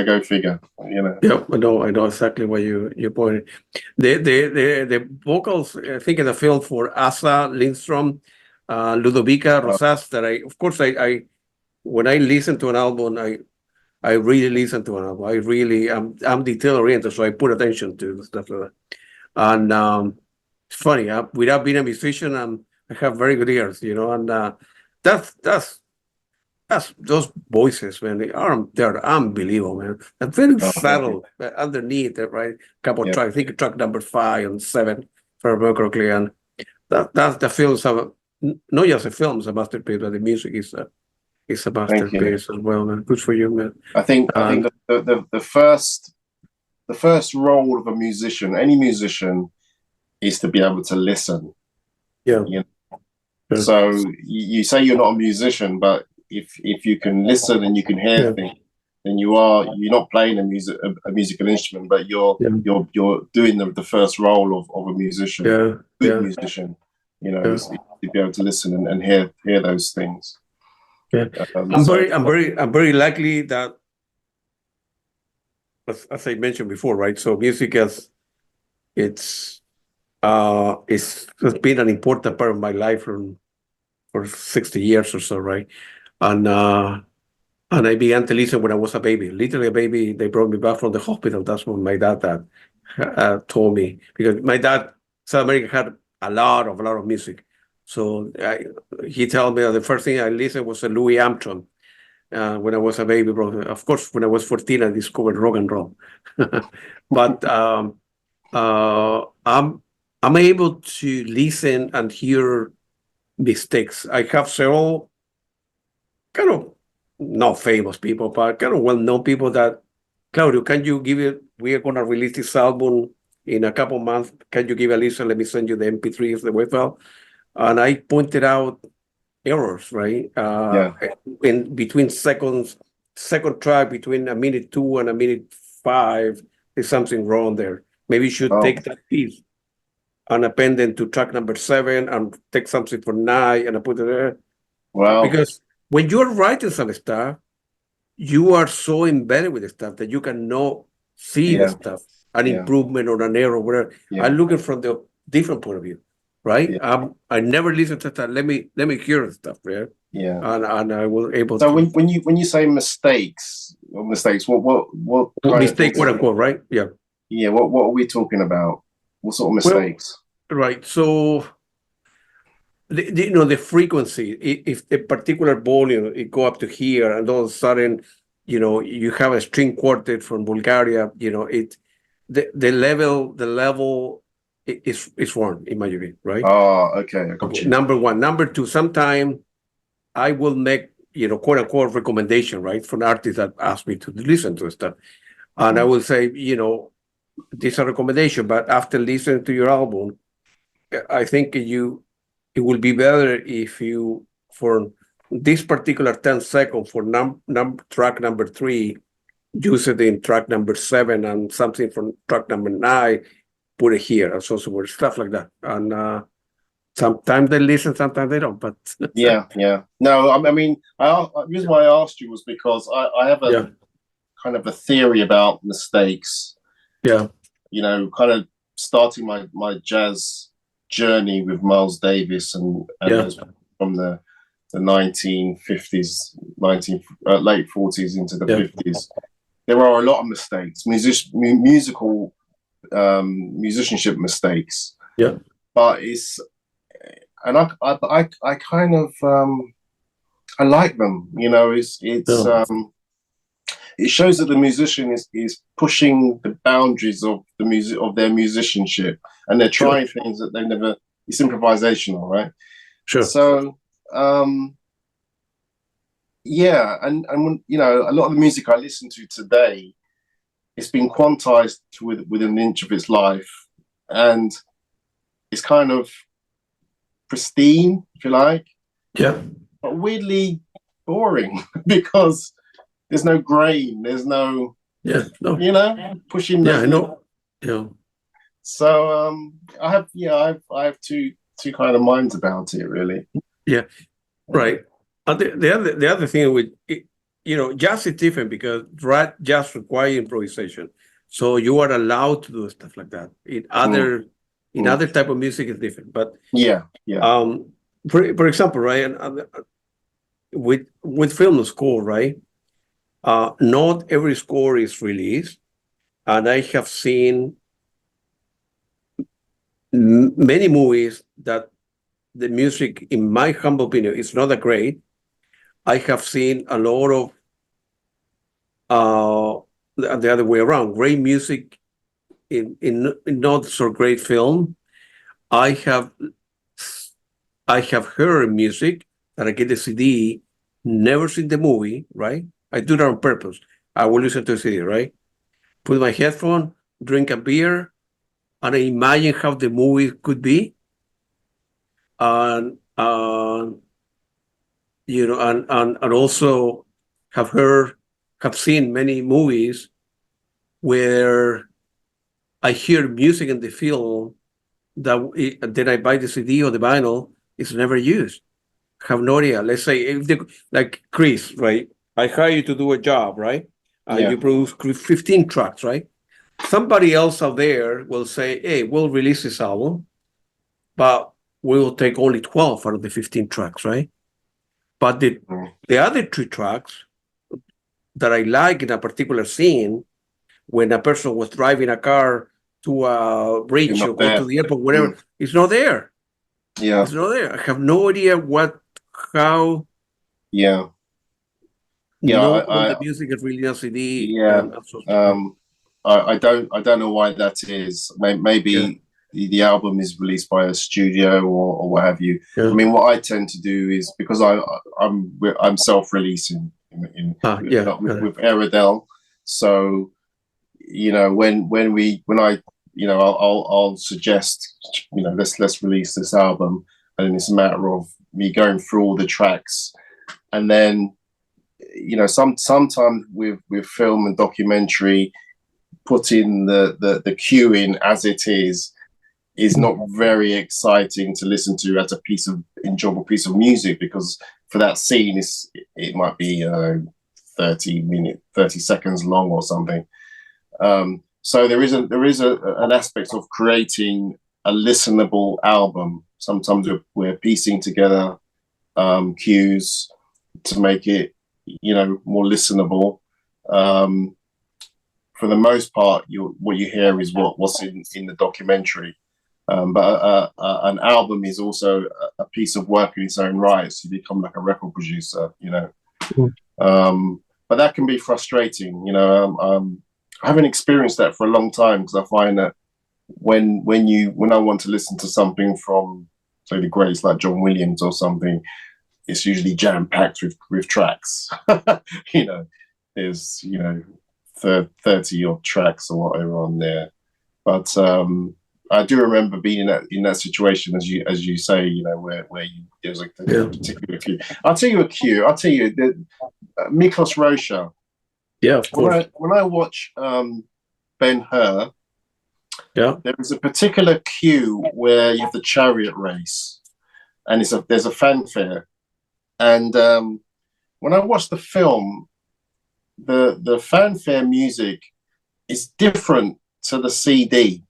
go figure, you know. Yeah, I know exactly where you pointed. The vocals, I think, in the film for Asa Lindstrom, Ludovica Rosas, that I when I listen to an album, I really listen to an album. I really I'm detail oriented, so I put attention to stuff like that. And it's funny, without being a musician, I have very good ears, you know, and that's those voices, man. They're unbelievable, man. And very subtle underneath it, right? Couple of tracks. I think track number 5 and 7 for Berkeley, and that's the film's not just a film, it's a masterpiece, but the music is a masterpiece as well, man. Good for you, man. I think the first role of a musician, any musician, is to be able to listen. Yeah. You know? So you say you're not a musician, but if you can listen and you can hear things, then you're not playing a musical instrument, but you're doing the first role of a musician. Good musician, you know, is to be able to listen and hear those things. Yeah. I'm very likely that, as I mentioned before, right? So music it's been an important part of my life for 60 years or so, right? And I began to listen when I was a baby, literally a baby. They brought me back from the hospital. That's when my dad told me, because my dad, South America, had a lot of music. So he told me that the first thing I listened was a Louis Armstrong when I was a baby. Bro. Of course, when I was 14, I discovered rock and roll. But I'm able to listen and hear mistakes. I have several kind of not famous people, but kind of well-known people that, Claudio, can you give it? We are going to release this album in a couple months. Can you give a listen? Let me send you the MP3s, the web file. And I pointed out errors, right? In between second track, between a minute 2 and a minute 5, there's something wrong there. Maybe you should take that piece and append it to track number 7 and take something for 9 and put it there. Wow. Because when you're writing some stuff, you are so embedded with the stuff that you cannot see the stuff, an improvement or an error, whatever. I'm looking from the different point of view, right? I never listen to that. Let me hear the stuff, right? Yeah. And I will able so to. when you say mistakes, what kind mistake, of quote unquote, right? Yeah. Yeah. What are we talking about? What sort of mistakes? Well, right. So the frequency, if a particular volume it go up to here and all of a sudden, you have a string quartet from Bulgaria, the level is wrong, in my opinion, right? Oh, okay. I got you. Number one. Number two, sometime I will make, quote unquote recommendation, right, from artists that ask me to listen to stuff. And I will say, this is a recommendation, but after listening to your album, I think it will be better if you, for this particular 10 seconds for track number 3, use it in track number 7 and something from track number 9, put it here, and so forth, stuff like that. And sometimes they listen, sometimes they don't. But yeah. No, I mean, the reason why I asked you was because I have a kind of a theory about mistakes. Yeah. Kind of starting my jazz journey with Miles Davis and from the 1950s, late 40s into the 50s. There are a lot of mistakes, musical musicianship mistakes. Yeah. But and I kind of I like them. It shows that the musician is pushing the boundaries of the music of their musicianship, and they're trying things that they never. It's improvisational, right? Sure. So, and when, a lot of the music I listen to today, it's been quantized within an inch of its life, and it's kind of pristine, if you like. Yeah. But weirdly boring because there's no grain. There's no. Yeah. No. Pushing. Yeah, I know. Yeah. So I have two kind of minds about it, really. Yeah. Right. The other thing with jazz is different because jazz requires improvisation, so you are allowed to do stuff like that. In other type of music is different, but for example, right, and with film score, right, not every score is released, and I have seen many movies that the music, in my humble opinion, is not that great. I have seen a lot of the other way around, great music in not so great film. I have heard music that I get the CD, never seen the movie, right? I do that on purpose. I will listen to the CD, right? Put my headphone, drink a beer, and I imagine how the movie could be. And and also have seen many movies where I hear music in the film that then I buy the CD or the vinyl, it's never used. Have no idea. Let's say like Chris, right? I hire you to do a job, right? You produce 15 tracks, right? somebody else out there will say, hey, we'll release this album, but we will take only 12 out of the 15 tracks, right? But the other 3 tracks that I like in a particular scene, when a person was driving a car to a bridge or go to the airport, whatever, it's not there. Yeah. It's not there. I have no idea how. Yeah. Yeah. The music is really on CD. Yeah. I don't know why that is. Maybe the album is released by a studio or what have you. Yeah. I mean, what I tend to do is, because I'm self-releasing with Aerodel, so when I I'll suggest let's release this album, and it's a matter of me going through all the tracks, and then sometimes with film and documentary, putting the cue in as it is not very exciting to listen to as a enjoyable piece of music, because for that scene it might be 30 seconds long or something. So there is an aspect of creating a listenable album. Sometimes we're piecing together cues to make it more listenable. For the most part, what you hear is what's in the documentary. But an album is also a piece of work in its own right. So you become like a record producer, but that can be frustrating. I haven't experienced that for a long time, because I find that when I want to listen to something from, say, the greats like John Williams or something, it's usually jam packed with tracks. There's 30 odd tracks or whatever on there. But I do remember being in that situation, as you say, where there's a particular cue. I'll tell you a cue. I'll tell you Miklos Rocha. Yeah, of course. When I watch Ben-Hur, there is a particular cue where you have the chariot race, and there's a fanfare. And when I watch the film, the fanfare music is different to the CD.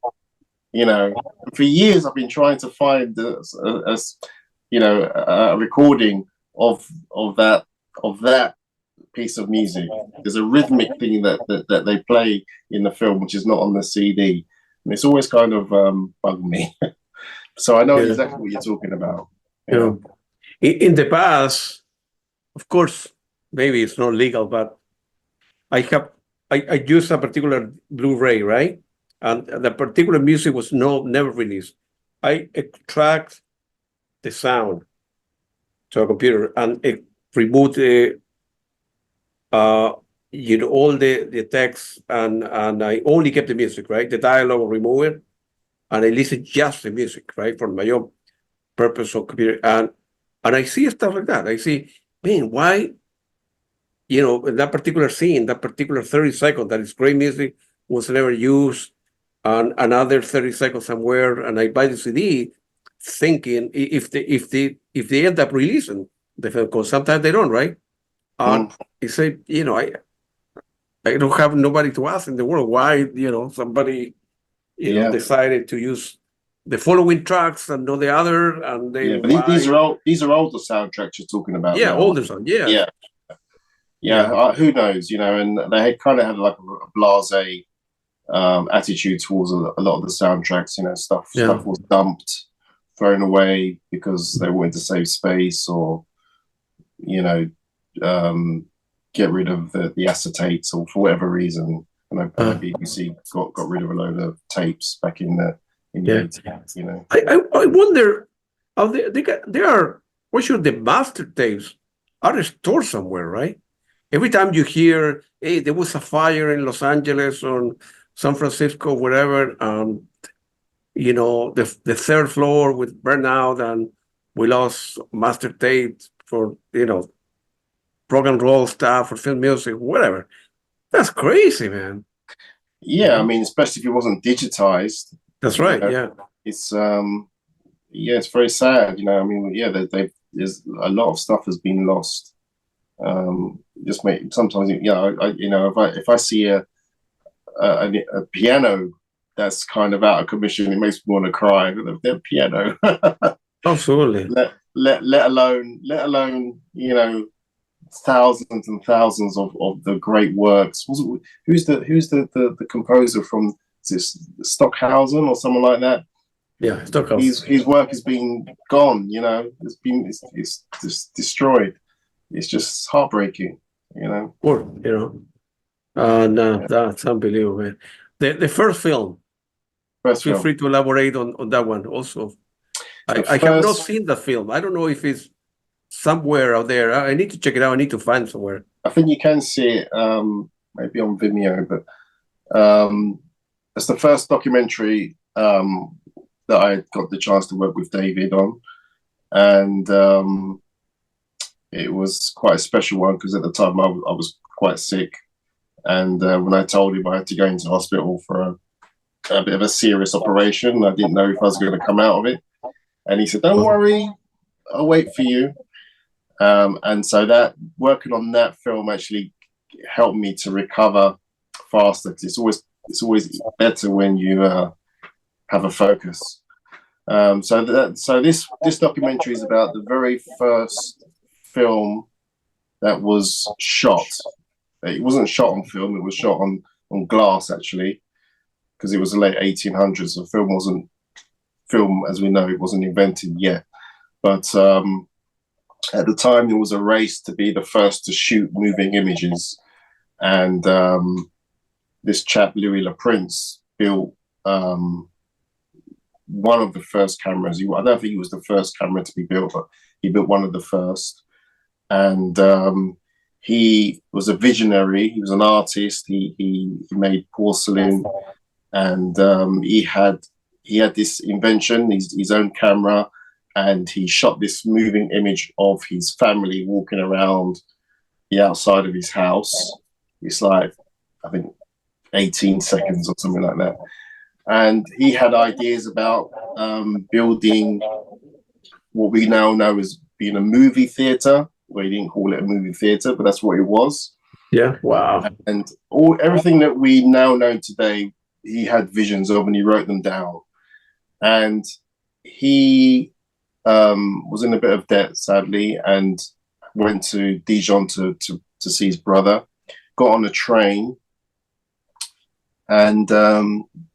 For years I've been trying to find a recording of that piece of music. There's a rhythmic thing that they play in the film, which is not on the CD, and it's always kind of bugged me. So I know exactly what you're talking about. In the past, of course, maybe it's not legal, but I used a particular Blu-ray, right? And the particular music was never released. I extract the sound to a computer, and it removed all the text, and I only kept the music, right? The dialogue, remove it, and I listen just the music, right, for my own purpose on computer. And I see stuff like that. I see, man, why, in that particular scene, that particular 30 seconds, that is great music, was never used, and another 30 seconds somewhere, and I buy the CD thinking if they end up releasing the film, because sometimes they don't, right? And you say, I don't have nobody to ask in the world why, somebody, decided to use the following tracks and not the other, and then these are older soundtracks you're talking about. Yeah, older sound. Who knows? And they kind of had like a blasé attitude towards a lot of the soundtracks. Stuff was dumped, thrown away because they wanted to save space, or get rid of the acetates, or for whatever reason. And the BBC got rid of a load of tapes back in the 80s. I wonder how they are. What should the master tapes are stored somewhere, right? Every time you hear, hey, there was a fire in Los Angeles or San Francisco, whatever, the third floor with burnout, and we lost master tapes for rock and roll stuff or film music, whatever. That's crazy, man. Yeah, I mean, especially if it wasn't digitized. That's right. Yeah, it's it's very sad. I mean, there's a lot of stuff has been lost. Sometimes, if I see a piano that's kind of out of commission. It makes me want to cry. Their piano. Absolutely. Let alone thousands and thousands of the great works. Who's the composer from Stockhausen or someone like that? Yeah, Stockhausen. His work has been gone. It's just destroyed. It's just heartbreaking. Or that's unbelievable. The first film. Feel free to elaborate on that one also. I have not seen the film. I don't know if it's somewhere out there. I need to check it out. I need to find somewhere. I think you can see it, maybe on Vimeo, but it's the first documentary that I got the chance to work with David on, and it was quite a special one because at the time I was quite sick, and when I told him I had to go into hospital for a bit of a serious operation, I didn't know if I was going to come out of it, and he said, "Don't worry, I'll wait for you." And so that working on that film actually helped me to recover faster, because it's always better when you have a focus. So this documentary is about the very first film that was shot. It wasn't shot on film; it was shot on glass, actually, because it was the late 1800s. So film as we know, it wasn't invented yet, but at the time, there was a race to be the first to shoot moving images, and this chap Louis Laprince built one of the first cameras. I don't think he was the first camera to be built, but he built one of the first. And he was a visionary. He was an artist. He made porcelain, and he had this invention, his own camera. And he shot this moving image of his family walking around the outside of his house. It's like, I think, 18 seconds or something like that. And he had ideas about building what we now know as being a movie theater. Well, he didn't call it a movie theater, but that's what it was. Yeah, wow. And everything that we now know today, he had visions of, and he wrote them down. And he was in a bit of debt, sadly, and went to Dijon to see his brother, got on a train, and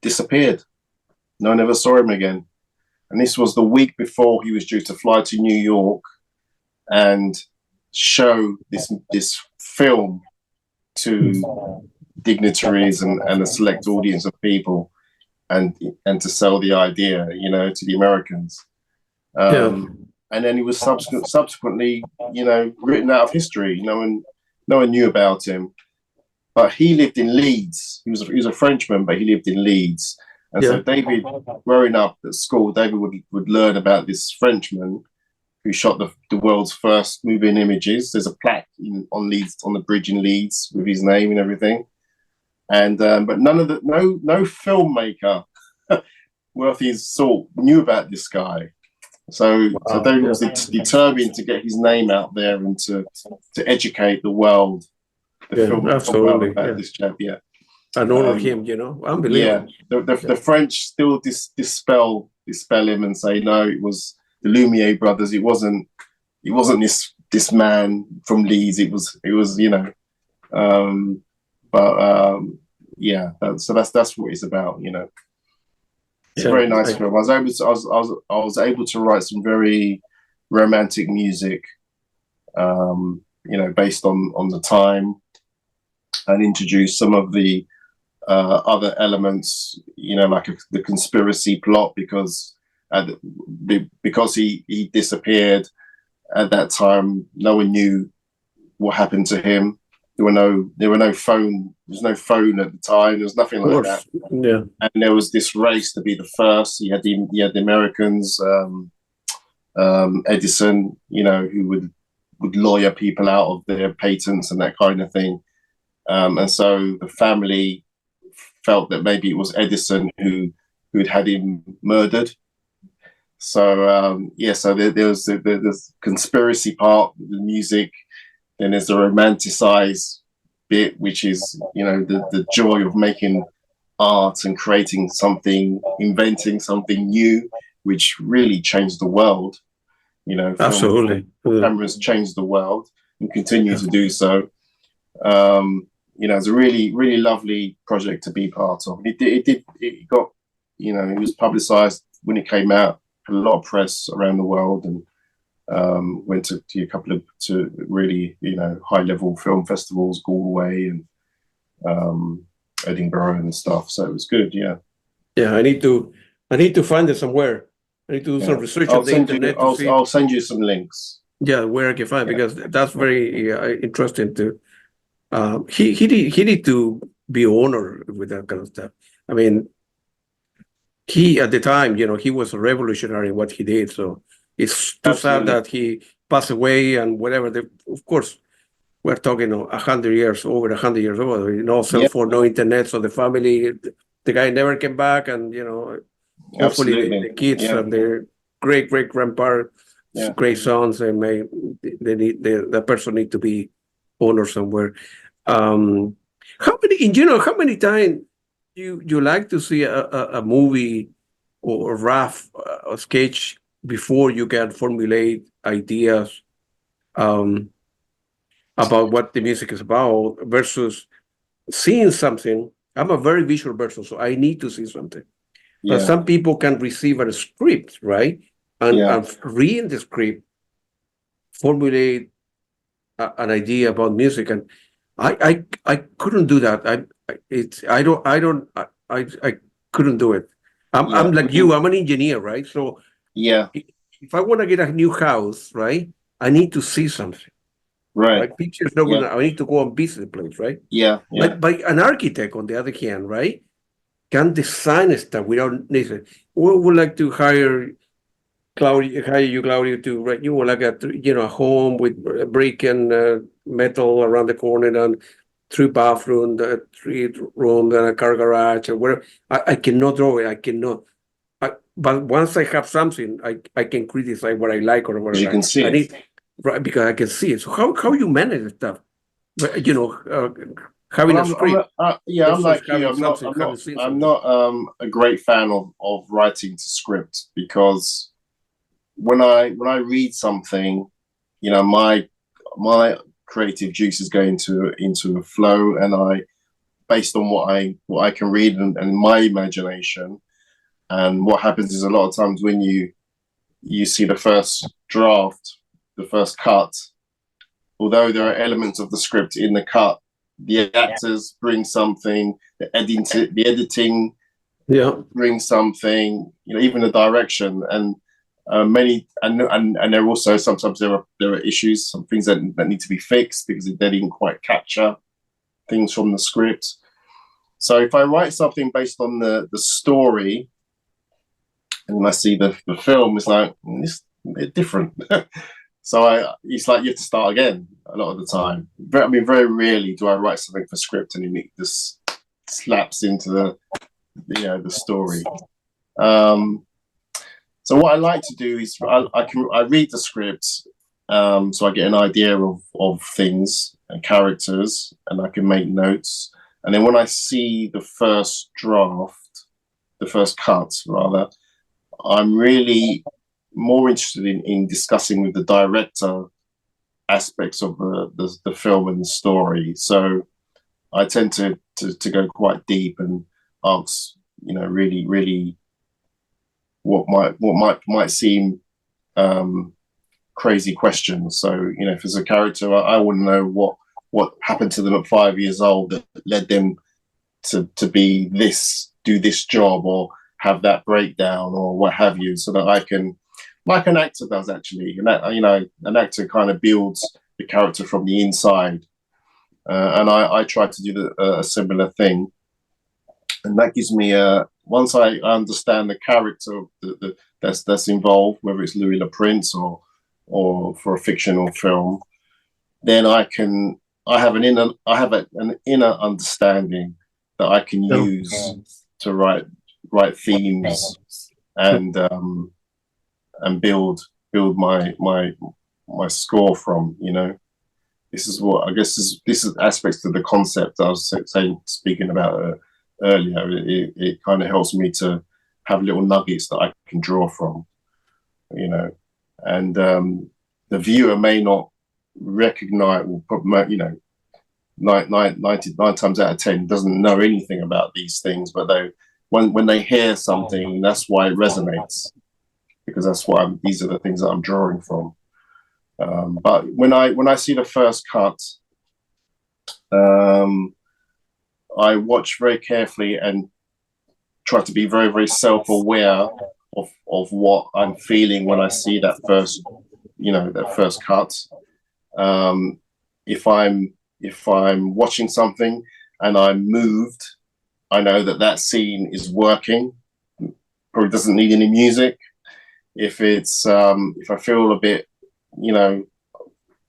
disappeared. No one ever saw him again. And this was the week before he was due to fly to New York and show this film to dignitaries and a select audience of people, and to sell the idea, to the Americans. And then he was subsequently, written out of history. No one knew about him, but he lived in Leeds. He was a Frenchman, but he lived in Leeds. And so David, growing up at school, David would learn about this Frenchman who shot the world's first moving images. There's a plaque on the bridge in Leeds with his name and everything. And but no filmmaker worth his salt knew about this guy. So David was determined to get his name out there and to educate the world, film world about this chap. Yeah, and honor him. Unbelievable. Yeah, the French still dispel him and say no, it was the Lumiere brothers. It wasn't this man from Leeds. It was that's what it's about. It's a very nice film. I was able to write some very romantic music, based on the time, and introduce some of the other elements, like the conspiracy plot, because he disappeared at that time. No one knew what happened to him. There was no phone at the time. There was nothing like that. Yeah. And there was this race to be the first. You had the Americans, Edison, who would lawyer people out of their patents and that kind of thing. And so the family felt that maybe it was Edison who'd had him murdered. So so there's the conspiracy part, the music. Then there's the romanticized bit, which is, you know, the joy of making art and creating something, inventing something new, which really changed the world. You know, Absolutely. cameras changed the world and continue to do so. You know, it's a really, really lovely project to be part of. It got, you know, it was publicized when it came out, had a lot of press around the world, and went to a couple of really, you know, high level film festivals, Galway and Edinburgh and stuff. So it was good. Yeah. Yeah, I need to find it somewhere. I need to do some research on the internet. I'll send you some links. Yeah, where I can find, because that's very interesting too. He need to be honored with that kind of stuff. I mean, he at the time, you know, he was a revolutionary in what he did. So it's too sad that he passed away and whatever. Of course, we're talking 100 years, over 100 years old. No cell phone, no internet. So the family, the guy never came back, and you know, hopefully the kids and their great grandparents, great sons, and the person need to be honored somewhere. How many times you like to see a movie or rough or sketch before you can formulate ideas about what the music is about versus seeing something? I'm a very visual person, so I need to see something. But some people can receive a script, right? And reading the script, formulate an idea about music, and I couldn't do that. I couldn't do it. I'm like you. I'm an engineer, right? So if I want to get a new house, right, I need to see something. Right. Pictures not gonna. I need to go and visit the place, right? But an architect, on the other hand, right, can design stuff without necessarily. We would like to hire Claudio, to write you like a home with brick and metal around the corner and 3 bathrooms, 3 rooms, and a car garage or whatever. I cannot draw it. I cannot. But once I have something, I can criticize what I like or what I like. You can see it. Right, because I can see it. So how you manage stuff? You know, having a script. I'm like you. I'm not a great fan of writing to script, because when I read something, you know, my creative juices go into a flow, and I, based on what I can read and my imagination. And what happens is, a lot of times when you see the first draft, the first cut, although there are elements of the script in the cut, the actors bring something, the editing brings something, you know, even the direction, and and there are also sometimes there are issues, some things that need to be fixed because they didn't quite capture things from the script. So if I write something based on the story, and when I see the film, it's like, it's different. So it's like you have to start again a lot of the time. I mean, very rarely do I write something for script and it just slaps into the story. So what I like to do is I read the script, so I get an idea of things and characters, and I can make notes. And then when I see the first draft, the first cut rather, I'm really more interested in discussing with the director aspects of the film and the story. So I tend to go quite deep and ask, you know, really what might seem crazy questions. So, you know, if there's a character, I want to know what happened to them at 5 years old that led them to be do this job or have that breakdown or what have you, so that I can, like an actor does actually, and that, you know, an actor kind of builds the character from the inside, and I try to do a similar thing, and that gives me once I understand the character that's involved, whether it's Louis Le Prince or for a fictional film, then I have an inner understanding that I can use to write themes and build my score from, you know. this is what I guess this is aspects of the concept I was speaking about earlier. It kind of helps me to have little nuggets that I can draw from, you know, and the viewer may not recognize, you know, 99 times out of 10 doesn't know anything about these things, but when they hear something, that's why it resonates, because that's why these are the things that I'm drawing from. But when I see the first cut, I watch very carefully and try to be very, very self-aware of what I'm feeling when I see that first, you know, that first cut. If I'm watching something and I'm moved, I know that scene is working. Probably doesn't need any music. If I feel a bit, you know,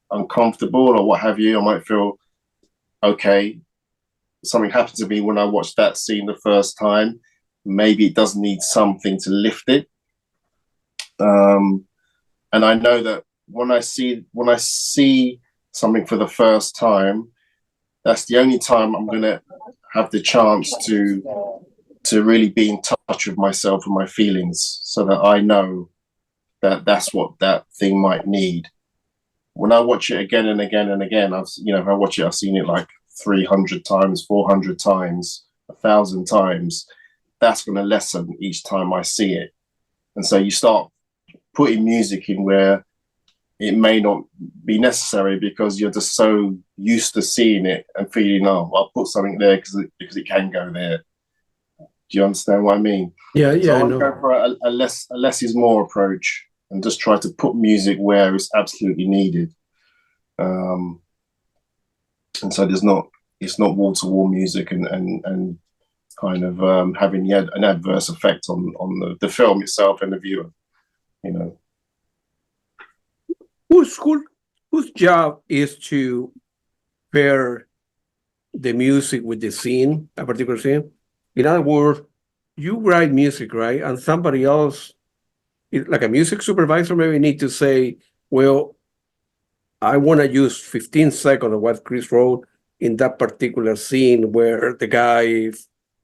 uncomfortable or what have you, I might feel, okay, something happened to me when I watched that scene the first time. Maybe it does need something to lift it. And I know that when I see something for the first time, that's the only time I'm going to have the chance to really be in touch with myself and my feelings, so that I know that that's what that thing might need. When I watch it again and again and again, if I watch it, I've seen it like 300 times, 400 times, 1,000 times. That's going to lessen each time I see it. And so you start putting music in where it may not be necessary, because you're just so used to seeing it and feeling, oh, I'll put something there because it can go there. Do you understand what I mean? Yeah, So I I know. go for a less is more approach, and just try to put music where it's absolutely needed. And so it's not wall-to-wall music and kind of having an adverse effect on the film itself and the viewer, you know. Whose job is to pair the music with the scene, a particular scene? In other words, you write music, right? And somebody else, like a music supervisor, maybe need to say, well, I want to use 15 seconds of what Chris wrote in that particular scene where the guy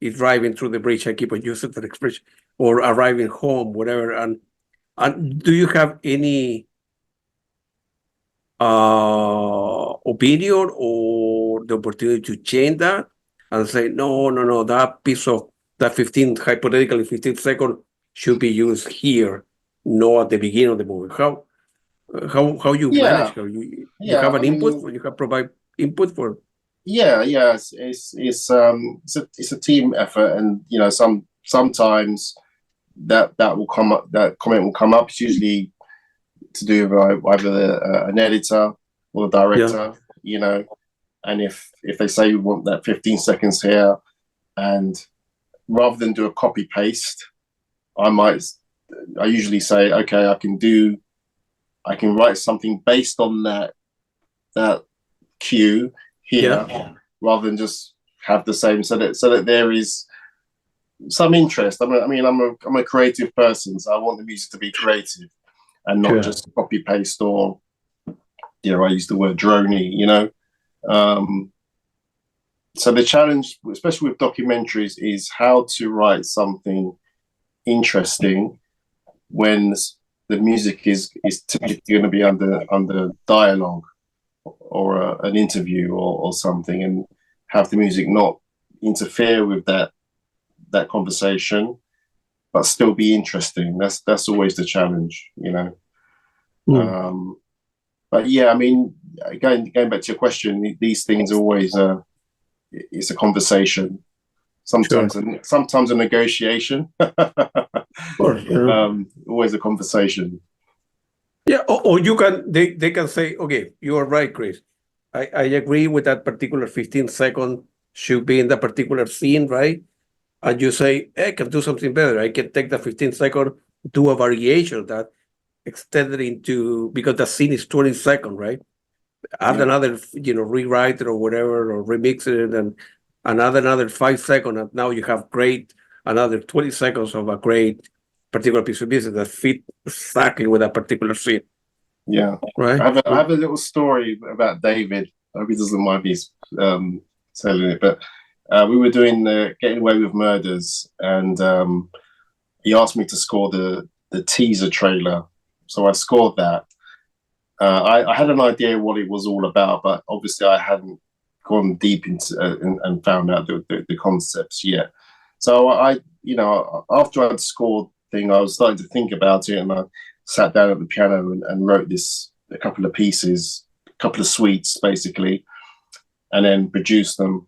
is driving through the bridge. I keep on using that expression, or arriving home, whatever. And do you have any opinion or the opportunity to change that and say, no, that piece of that hypothetically 15 seconds should be used here, not at the beginning of the movie? How you manage? How you have an input, or you have provide input for? Yeah, it's a team effort, and you know, sometimes that will come up, that comment will come up. It's usually to do with either an editor or the director, you know. And if they say you want that 15 seconds here, and rather than do a copy paste, I usually say, okay, I can write something based on that cue here, rather than just have the same, so that there is some interest. I'm a creative person, so I want the music to be creative and not just copy paste, or I use the word droney, you know. So the challenge, especially with documentaries, is how to write something interesting when the music is typically going to be under dialogue or an interview or something, and have the music not interfere with that conversation, but still be interesting. That's always the challenge, you know. But yeah, I mean, going back to your question, these things always it's a conversation. Sometimes a negotiation. Always a conversation. Yeah, or they can say, okay, you are right, Chris. I agree with that particular 15 second should be in that particular scene, right? And you say, I can do something better. I can take the 15 second, do a variation of that, extend it into, because the scene is 20 seconds, right? Add another, rewrite it or whatever, or remix it, and another 5 seconds. And now you have another 20 seconds of a great particular piece of music that fit exactly with that particular scene. Yeah. right? I have a little story about David. I hope he doesn't mind me telling it, but we were doing Getting Away with Murders, and he asked me to score the teaser trailer. So I scored that. I had an idea what it was all about, but obviously I hadn't gone deep into and found out the concepts yet. So after I'd scored thing, I was starting to think about it, and I sat down at the piano and wrote a couple of pieces, a couple of suites basically, and then produced them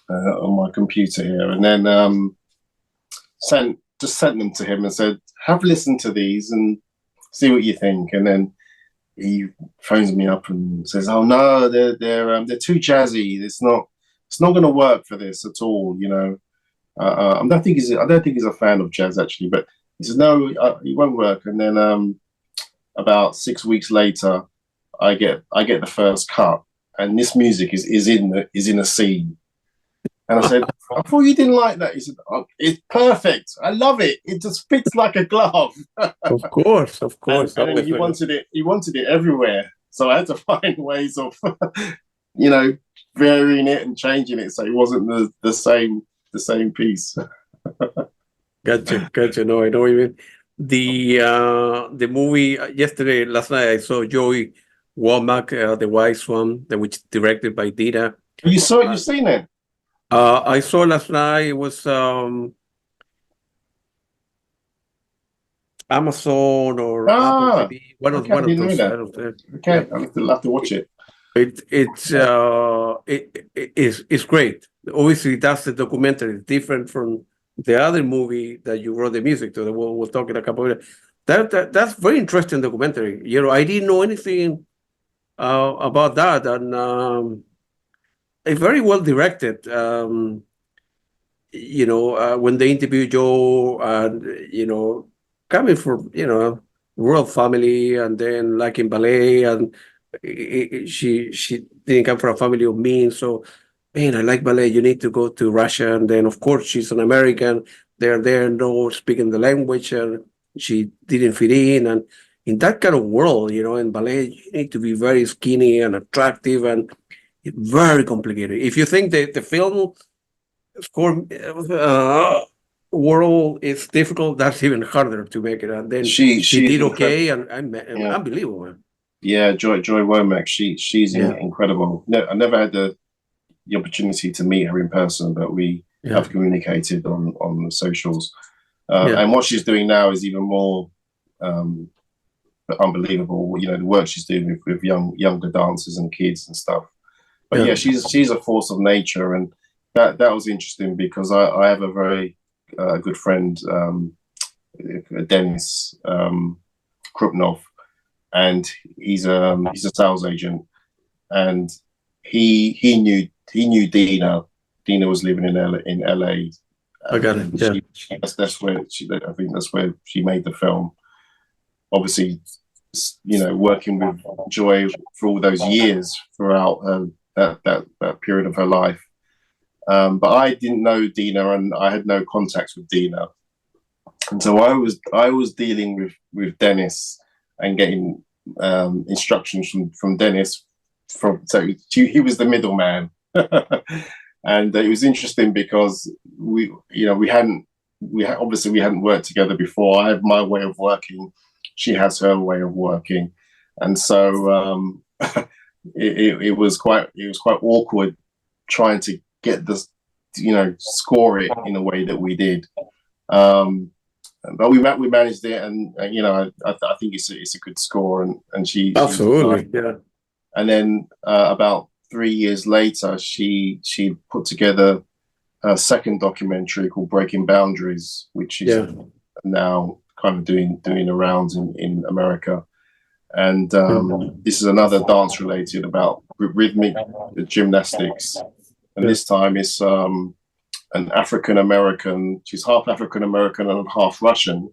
on my computer here, and then sent them to him and said, "Have a listen to these and see what you think." And then he phones me up and says, "Oh no, they're too jazzy. It's not going to work for this at all. You know, I don't think he's a fan of jazz actually, but he says no, it won't work." And then about 6 weeks later, I get the first cut, and this music is in a scene. And I said, "I thought you didn't like that." He said, "Oh, it's perfect. I love it. It just fits like a glove." Of course. And then he wanted it everywhere. So I had to find ways of, varying it and changing it so it wasn't the same piece. Gotcha. No, I know what you mean. The movie last night I saw Joey Womack, the White Swan, which directed by Dina. You saw it? You've seen it? I saw last night. It was Amazon or Apple TV. One of those. Okay, I'll have to watch it. It's great. Obviously, that's the documentary. It's different from the other movie that you wrote the music to. We'll talk in a couple of minutes. That's very interesting documentary. You know, I didn't know anything about that, and it's very well directed. When they interview Joe, and coming from rural family, and then like in ballet, and she didn't come from a family of means. So, man, I like ballet. You need to go to Russia, and then of course she's an American. They're there, no speaking the language, and she didn't fit in. And in that kind of world, in ballet, you need to be very skinny and attractive, and very complicated. If you think the film score world is difficult, that's even harder to make it. And then she did okay, and unbelievable, man. Yeah, Joy Womack, she's incredible. No, I never had the opportunity to meet her in person, but we have communicated on the socials. And what she's doing now is even more unbelievable. The work she's doing with younger dancers and kids and stuff. But she's a force of nature, and that was interesting because I have a very good friend, Dennis Krupnov, and he's a sales agent, and he knew Dina. Dina was living in LA. I got it. Yeah, that's where I think that's where she made the film. Obviously, working with Joy for all those years throughout that period of her life. But I didn't know Dina, and I had no contacts with Dina, and so I was dealing with Dennis and getting instructions from Dennis. So he was the middleman, and it was interesting because we hadn't worked together before. I had my way of working, she has her way of working, and so it was quite awkward trying to get this, score it in a way that we did. But we managed it, and I think it's a good score, and she absolutely And then about 3 years later, she put together a second documentary called Breaking Boundaries, which is now kind of doing the rounds in America. And this is another dance related about rhythmic gymnastics, and this time it's an African American. She's half African American and half Russian,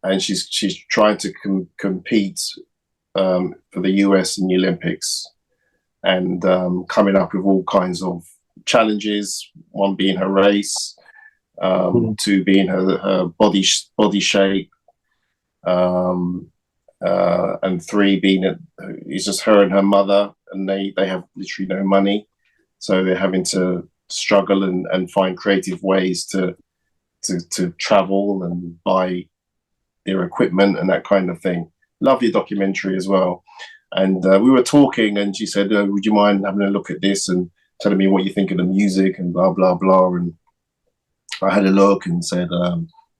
and she's trying to compete for the US in the Olympics, and coming up with all kinds of challenges. One being her race, two being her body shape, and 3 being it's just her and her mother, and they have literally no money, so they're having to struggle and find creative ways to travel and buy their equipment and that kind of thing. Lovely documentary as well. And we were talking, and she said, would you mind having a look at this and telling me what you think of the music and blah blah blah. And I had a look and said,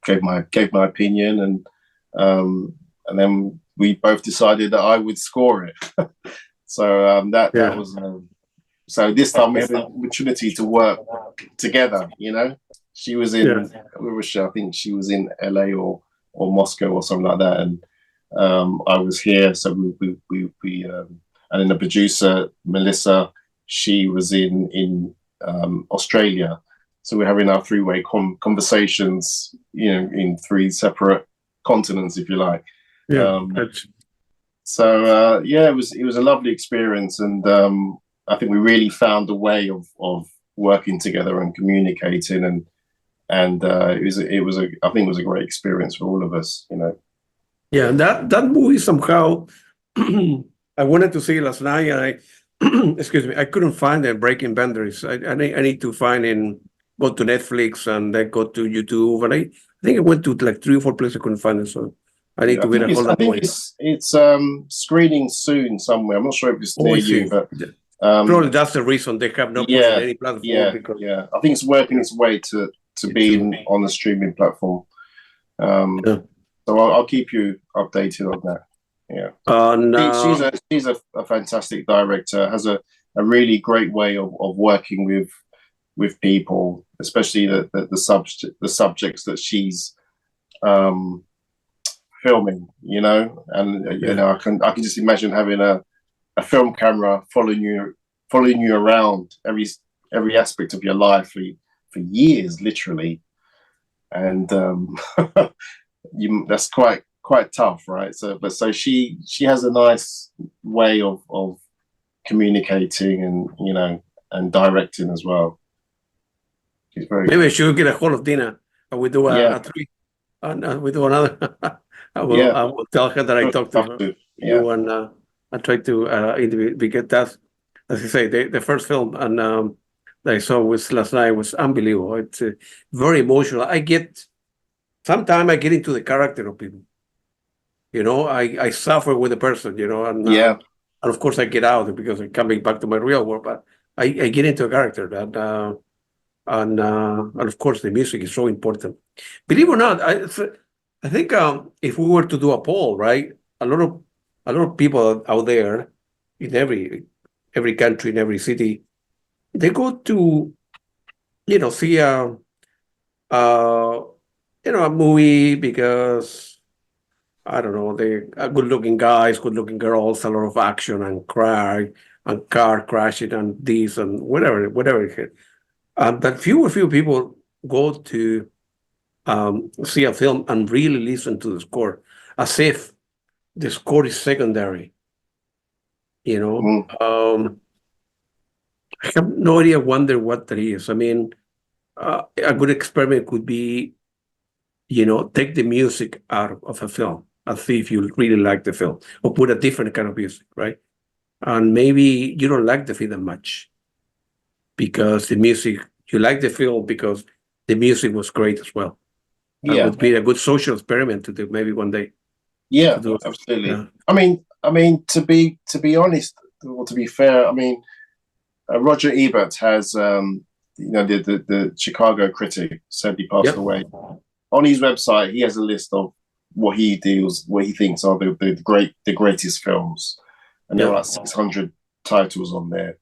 gave my opinion, and then we both decided that I would score it. So that was so this time we had an opportunity to work together. You know, she was in where was she? I think she was in LA or Moscow or something like that, and I was here. So we and then the producer Melissa, she was in Australia. So we're having our 3-way conversations, you know, in 3 separate continents, if you like. So it was a lovely experience, and I think we really found a way of working together and communicating, and it was a great experience for all of us, you know. Yeah, that movie somehow I wanted to see last night, and I excuse me, I couldn't find it. Breaking Boundaries. I need to find go to Netflix and then go to YouTube, and I think I went to like 3 or 4 places. I couldn't find it, so I need to get a hold of it. I think it's screening soon somewhere. I'm not sure if it's near you, but probably that's the reason they have not put it on any platform. Yeah. I think it's working its way to being on the streaming platform. So I'll keep you updated on that. Yeah. She's a fantastic director. Has a really great way of working with people, especially the subjects that she's filming, you know. And you know, I can just imagine having a film camera following you around every aspect of your life for years, literally. And that's quite tough, right? So she has a nice way of communicating and, you know, and directing as well. She's very maybe I should get a hold of Dina and we do a 3 and we do another. I will tell her that I talked to you, and I try to get that. As I say, the first film and that I saw last night was unbelievable. It's very emotional. Sometimes I get into the character of people. You know, I suffer with the person, you know, and of course I get out because I'm coming back to my real world, but I get into a character that, and of course the music is so important. Believe it or not, I think if we were to do a poll, right, a lot of people out there in every country, in every city, they go to, you know, see a movie because, I don't know, they are good-looking guys, good-looking girls, a lot of action and cry and car crashing and this and whatever it is. But few people go to see a film and really listen to the score, as if the score is secondary. You know, I have no idea. Wonder what that is. I mean, a good experiment could be, you know, take the music out of a film and see if you really like the film, or put a different kind of music, right? And maybe you don't like the film that much because the music, you like the film because the music was great as well. That would be a good social experiment to do maybe one day. Yeah, absolutely. Yeah. I mean, to be honest, or to be fair, I mean, Roger Ebert has, you know, the Chicago critic, sadly passed away. On his website, he has a list of what he thinks are the greatest films, and there are like 600 titles on there.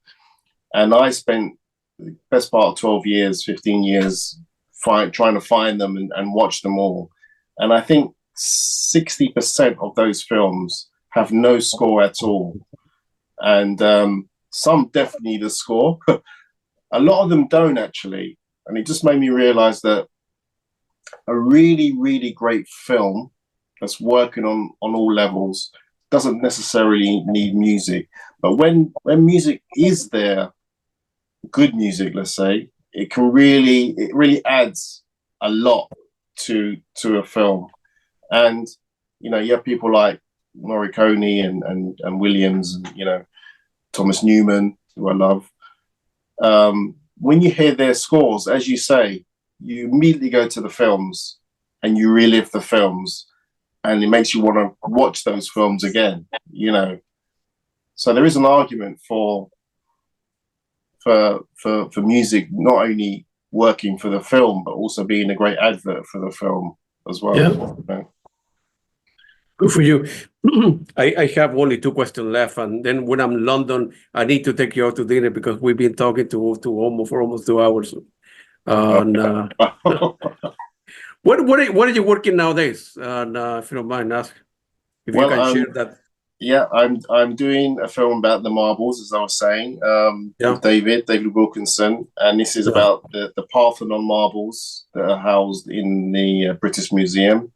And I spent the best part of 12 years, 15 years trying to find them and watch them all. And I think 60% of those films have no score at all. And some definitely need a score. A lot of them don't, actually. And it just made me realize that a really, really great film that's working on all levels doesn't necessarily need music. But when music is there, good music, let's say, it really adds a lot to a film. And, you know, you have people like Morricone and Williams, and Thomas Newman, who I love. When you hear their scores, as you say, you immediately go to the films and you relive the films, and it makes you want to watch those films again. So there is an argument for music not only working for the film, but also being a great advert for the film as well. Yeah. Good for you. I have only 2 questions left, and then when I'm in London, I need to take you out to dinner because we've been talking for almost 2 hours. What are you working nowadays? If you don't mind asking, if you can share that. Yeah, I'm doing a film about the marbles, as I was saying, with David Wilkinson, and this is about the Parthenon marbles that are housed in the British Museum,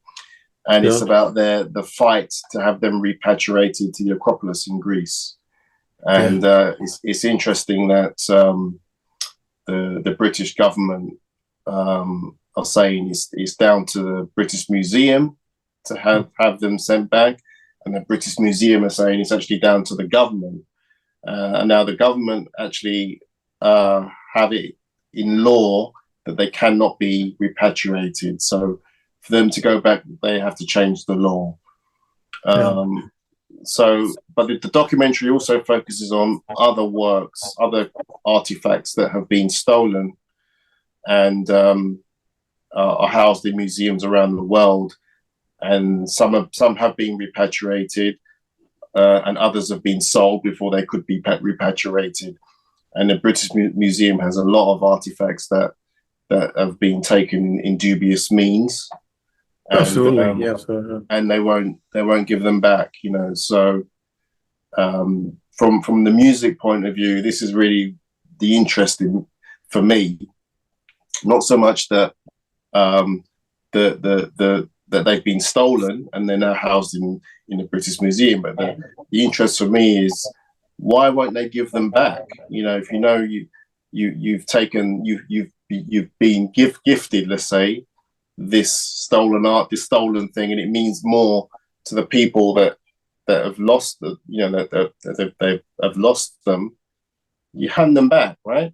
and it's about the fight to have them repatriated to the Acropolis in Greece. And it's interesting that the British government are saying it's down to the British Museum to have them sent back. And the British Museum are saying it's actually down to the government. And now the government actually have it in law that they cannot be repatriated. So for them to go back, they have to change the law. But the documentary also focuses on other works, other artifacts that have been stolen and are housed in museums around the world. And some have been repatriated, and others have been sold before they could be repatriated. And the British Museum has a lot of artifacts that have been taken in dubious means. Absolutely, yes. And they won't give them back. So from the music point of view, this is really the interesting for me. Not so much that that they've been stolen and they're now housed in the British Museum. But the interest for me is, why won't they give them back? If you've been gifted, let's say, this stolen art, this stolen thing, and it means more to the people that have lost that they have lost them, you hand them back, right?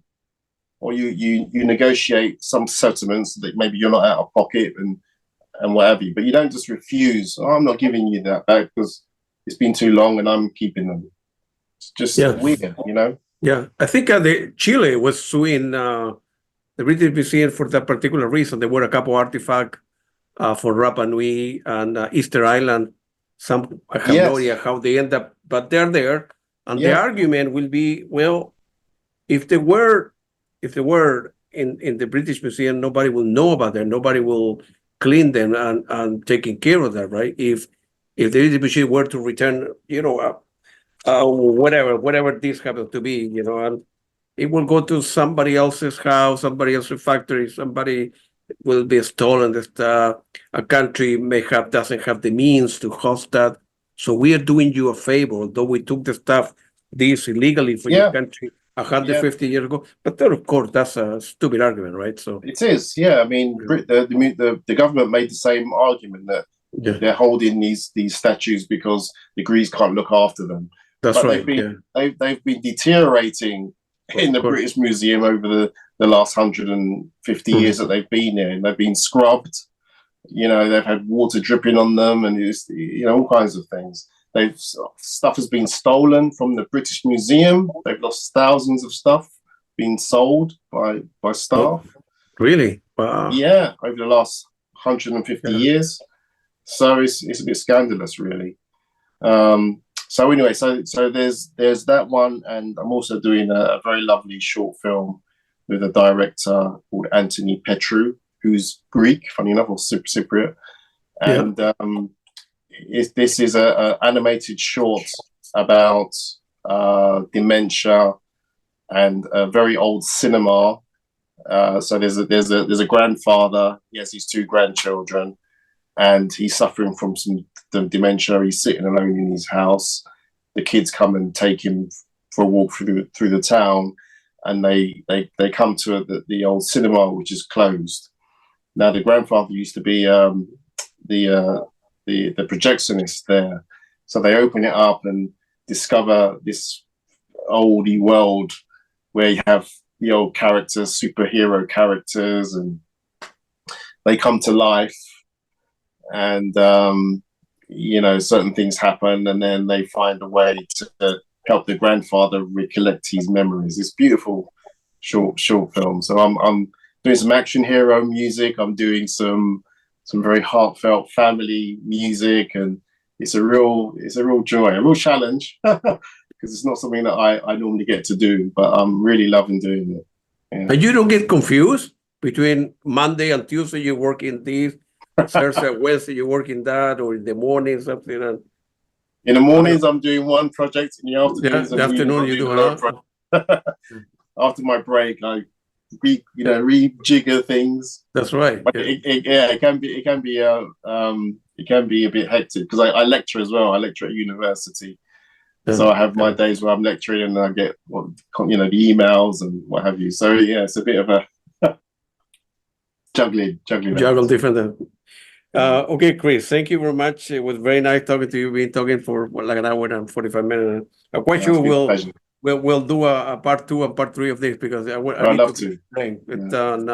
Or you negotiate some settlements that maybe you're not out of pocket and whatever, but you don't just refuse. I'm not giving you that back because it's been too long and I'm keeping them. It's just weird, Yeah, I think Chile was suing the British Museum for that particular reason. There were a couple artifacts for Rapa Nui and Easter Island. I have no idea how they end up, but they're there. And the argument will be, well, if they were in the British Museum, nobody will know about them. Nobody will clean them and taking care of that, right? If the British Museum were to return, whatever this happens to be, and it will go to somebody else's house, somebody else's factory, somebody will be stolen. That a country doesn't have the means to host that. So we are doing you a favor, although we took this illegally from your country 150 years ago. But then, of course, that's a stupid argument, right? So it is, yeah. I mean, the government made the same argument that they're holding these statues because the Greeks can't look after them. That's right. They've been deteriorating in the British Museum over the last 150 years that they've been there. And they've been scrubbed. They've had water dripping on them, and it's, all kinds of things. Stuff has been stolen from the British Museum. They've lost thousands of stuff being sold by staff. Oh, really? Wow. Yeah, over the last 150 years. So it's a bit scandalous, really. So anyway, so there's that one, and I'm also doing a very lovely short film with a director called Anthony Petru, who's Greek, funny enough, or Cypriot, and this is a animated short about dementia and a very old cinema. So there's a grandfather. He has his 2 grandchildren, and he's suffering from some dementia. He's sitting alone in his house. The kids come and take him for a walk through the town, and they come to the old cinema, which is closed. Now, the grandfather used to be the projectionist there, So they open it up and discover this oldie world where you have the old characters, superhero characters, and they come to life, and certain things happen, and then they find a way to help the grandfather recollect his memories. It's beautiful short film. So I'm doing some action hero music. I'm doing some very heartfelt family music, and it's a real joy, a real challenge, because it's not something that I normally get to do, but I'm really loving doing it. Yeah. And you don't get confused between Monday and Tuesday you work in this, Thursday and Wednesday you work in that, or in the morning something. And in the mornings I'm doing one project, in the afternoons the afternoon you do another project. After my break, I rejigger things. That's right. But it can be a bit hectic, because I lecture as well. I lecture at university. So I have my days where I'm lecturing, and I get the emails and what have you. So yeah, it's a bit of a juggling. Juggle different. Okay, Chris, thank you very much. It was very nice talking to you. We've been talking for like an hour and 45 minutes. I'm quite sure we'll do a part 2 and part 3 of this, because I I'd love to. And I'm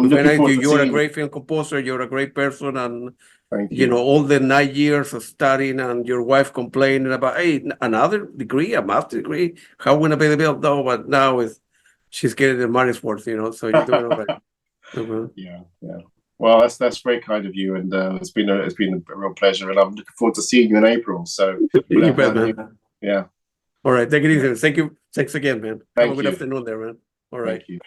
looking forward to you're a seeing great film composer. You're a great person, and Thank you. All the 9 years of studying, and your wife complaining about, hey, another degree, a master's degree, how will I pay the bill? No, but now she's getting the money's worth, so you're doing all right. Yeah. Well, that's very kind of you, and it's been a real pleasure, and I'm looking forward to seeing you in April. So you bet, man. Yeah. All right, take it easy. Thank you. Thanks again, man. Have a good afternoon there, man. All right. Thank you.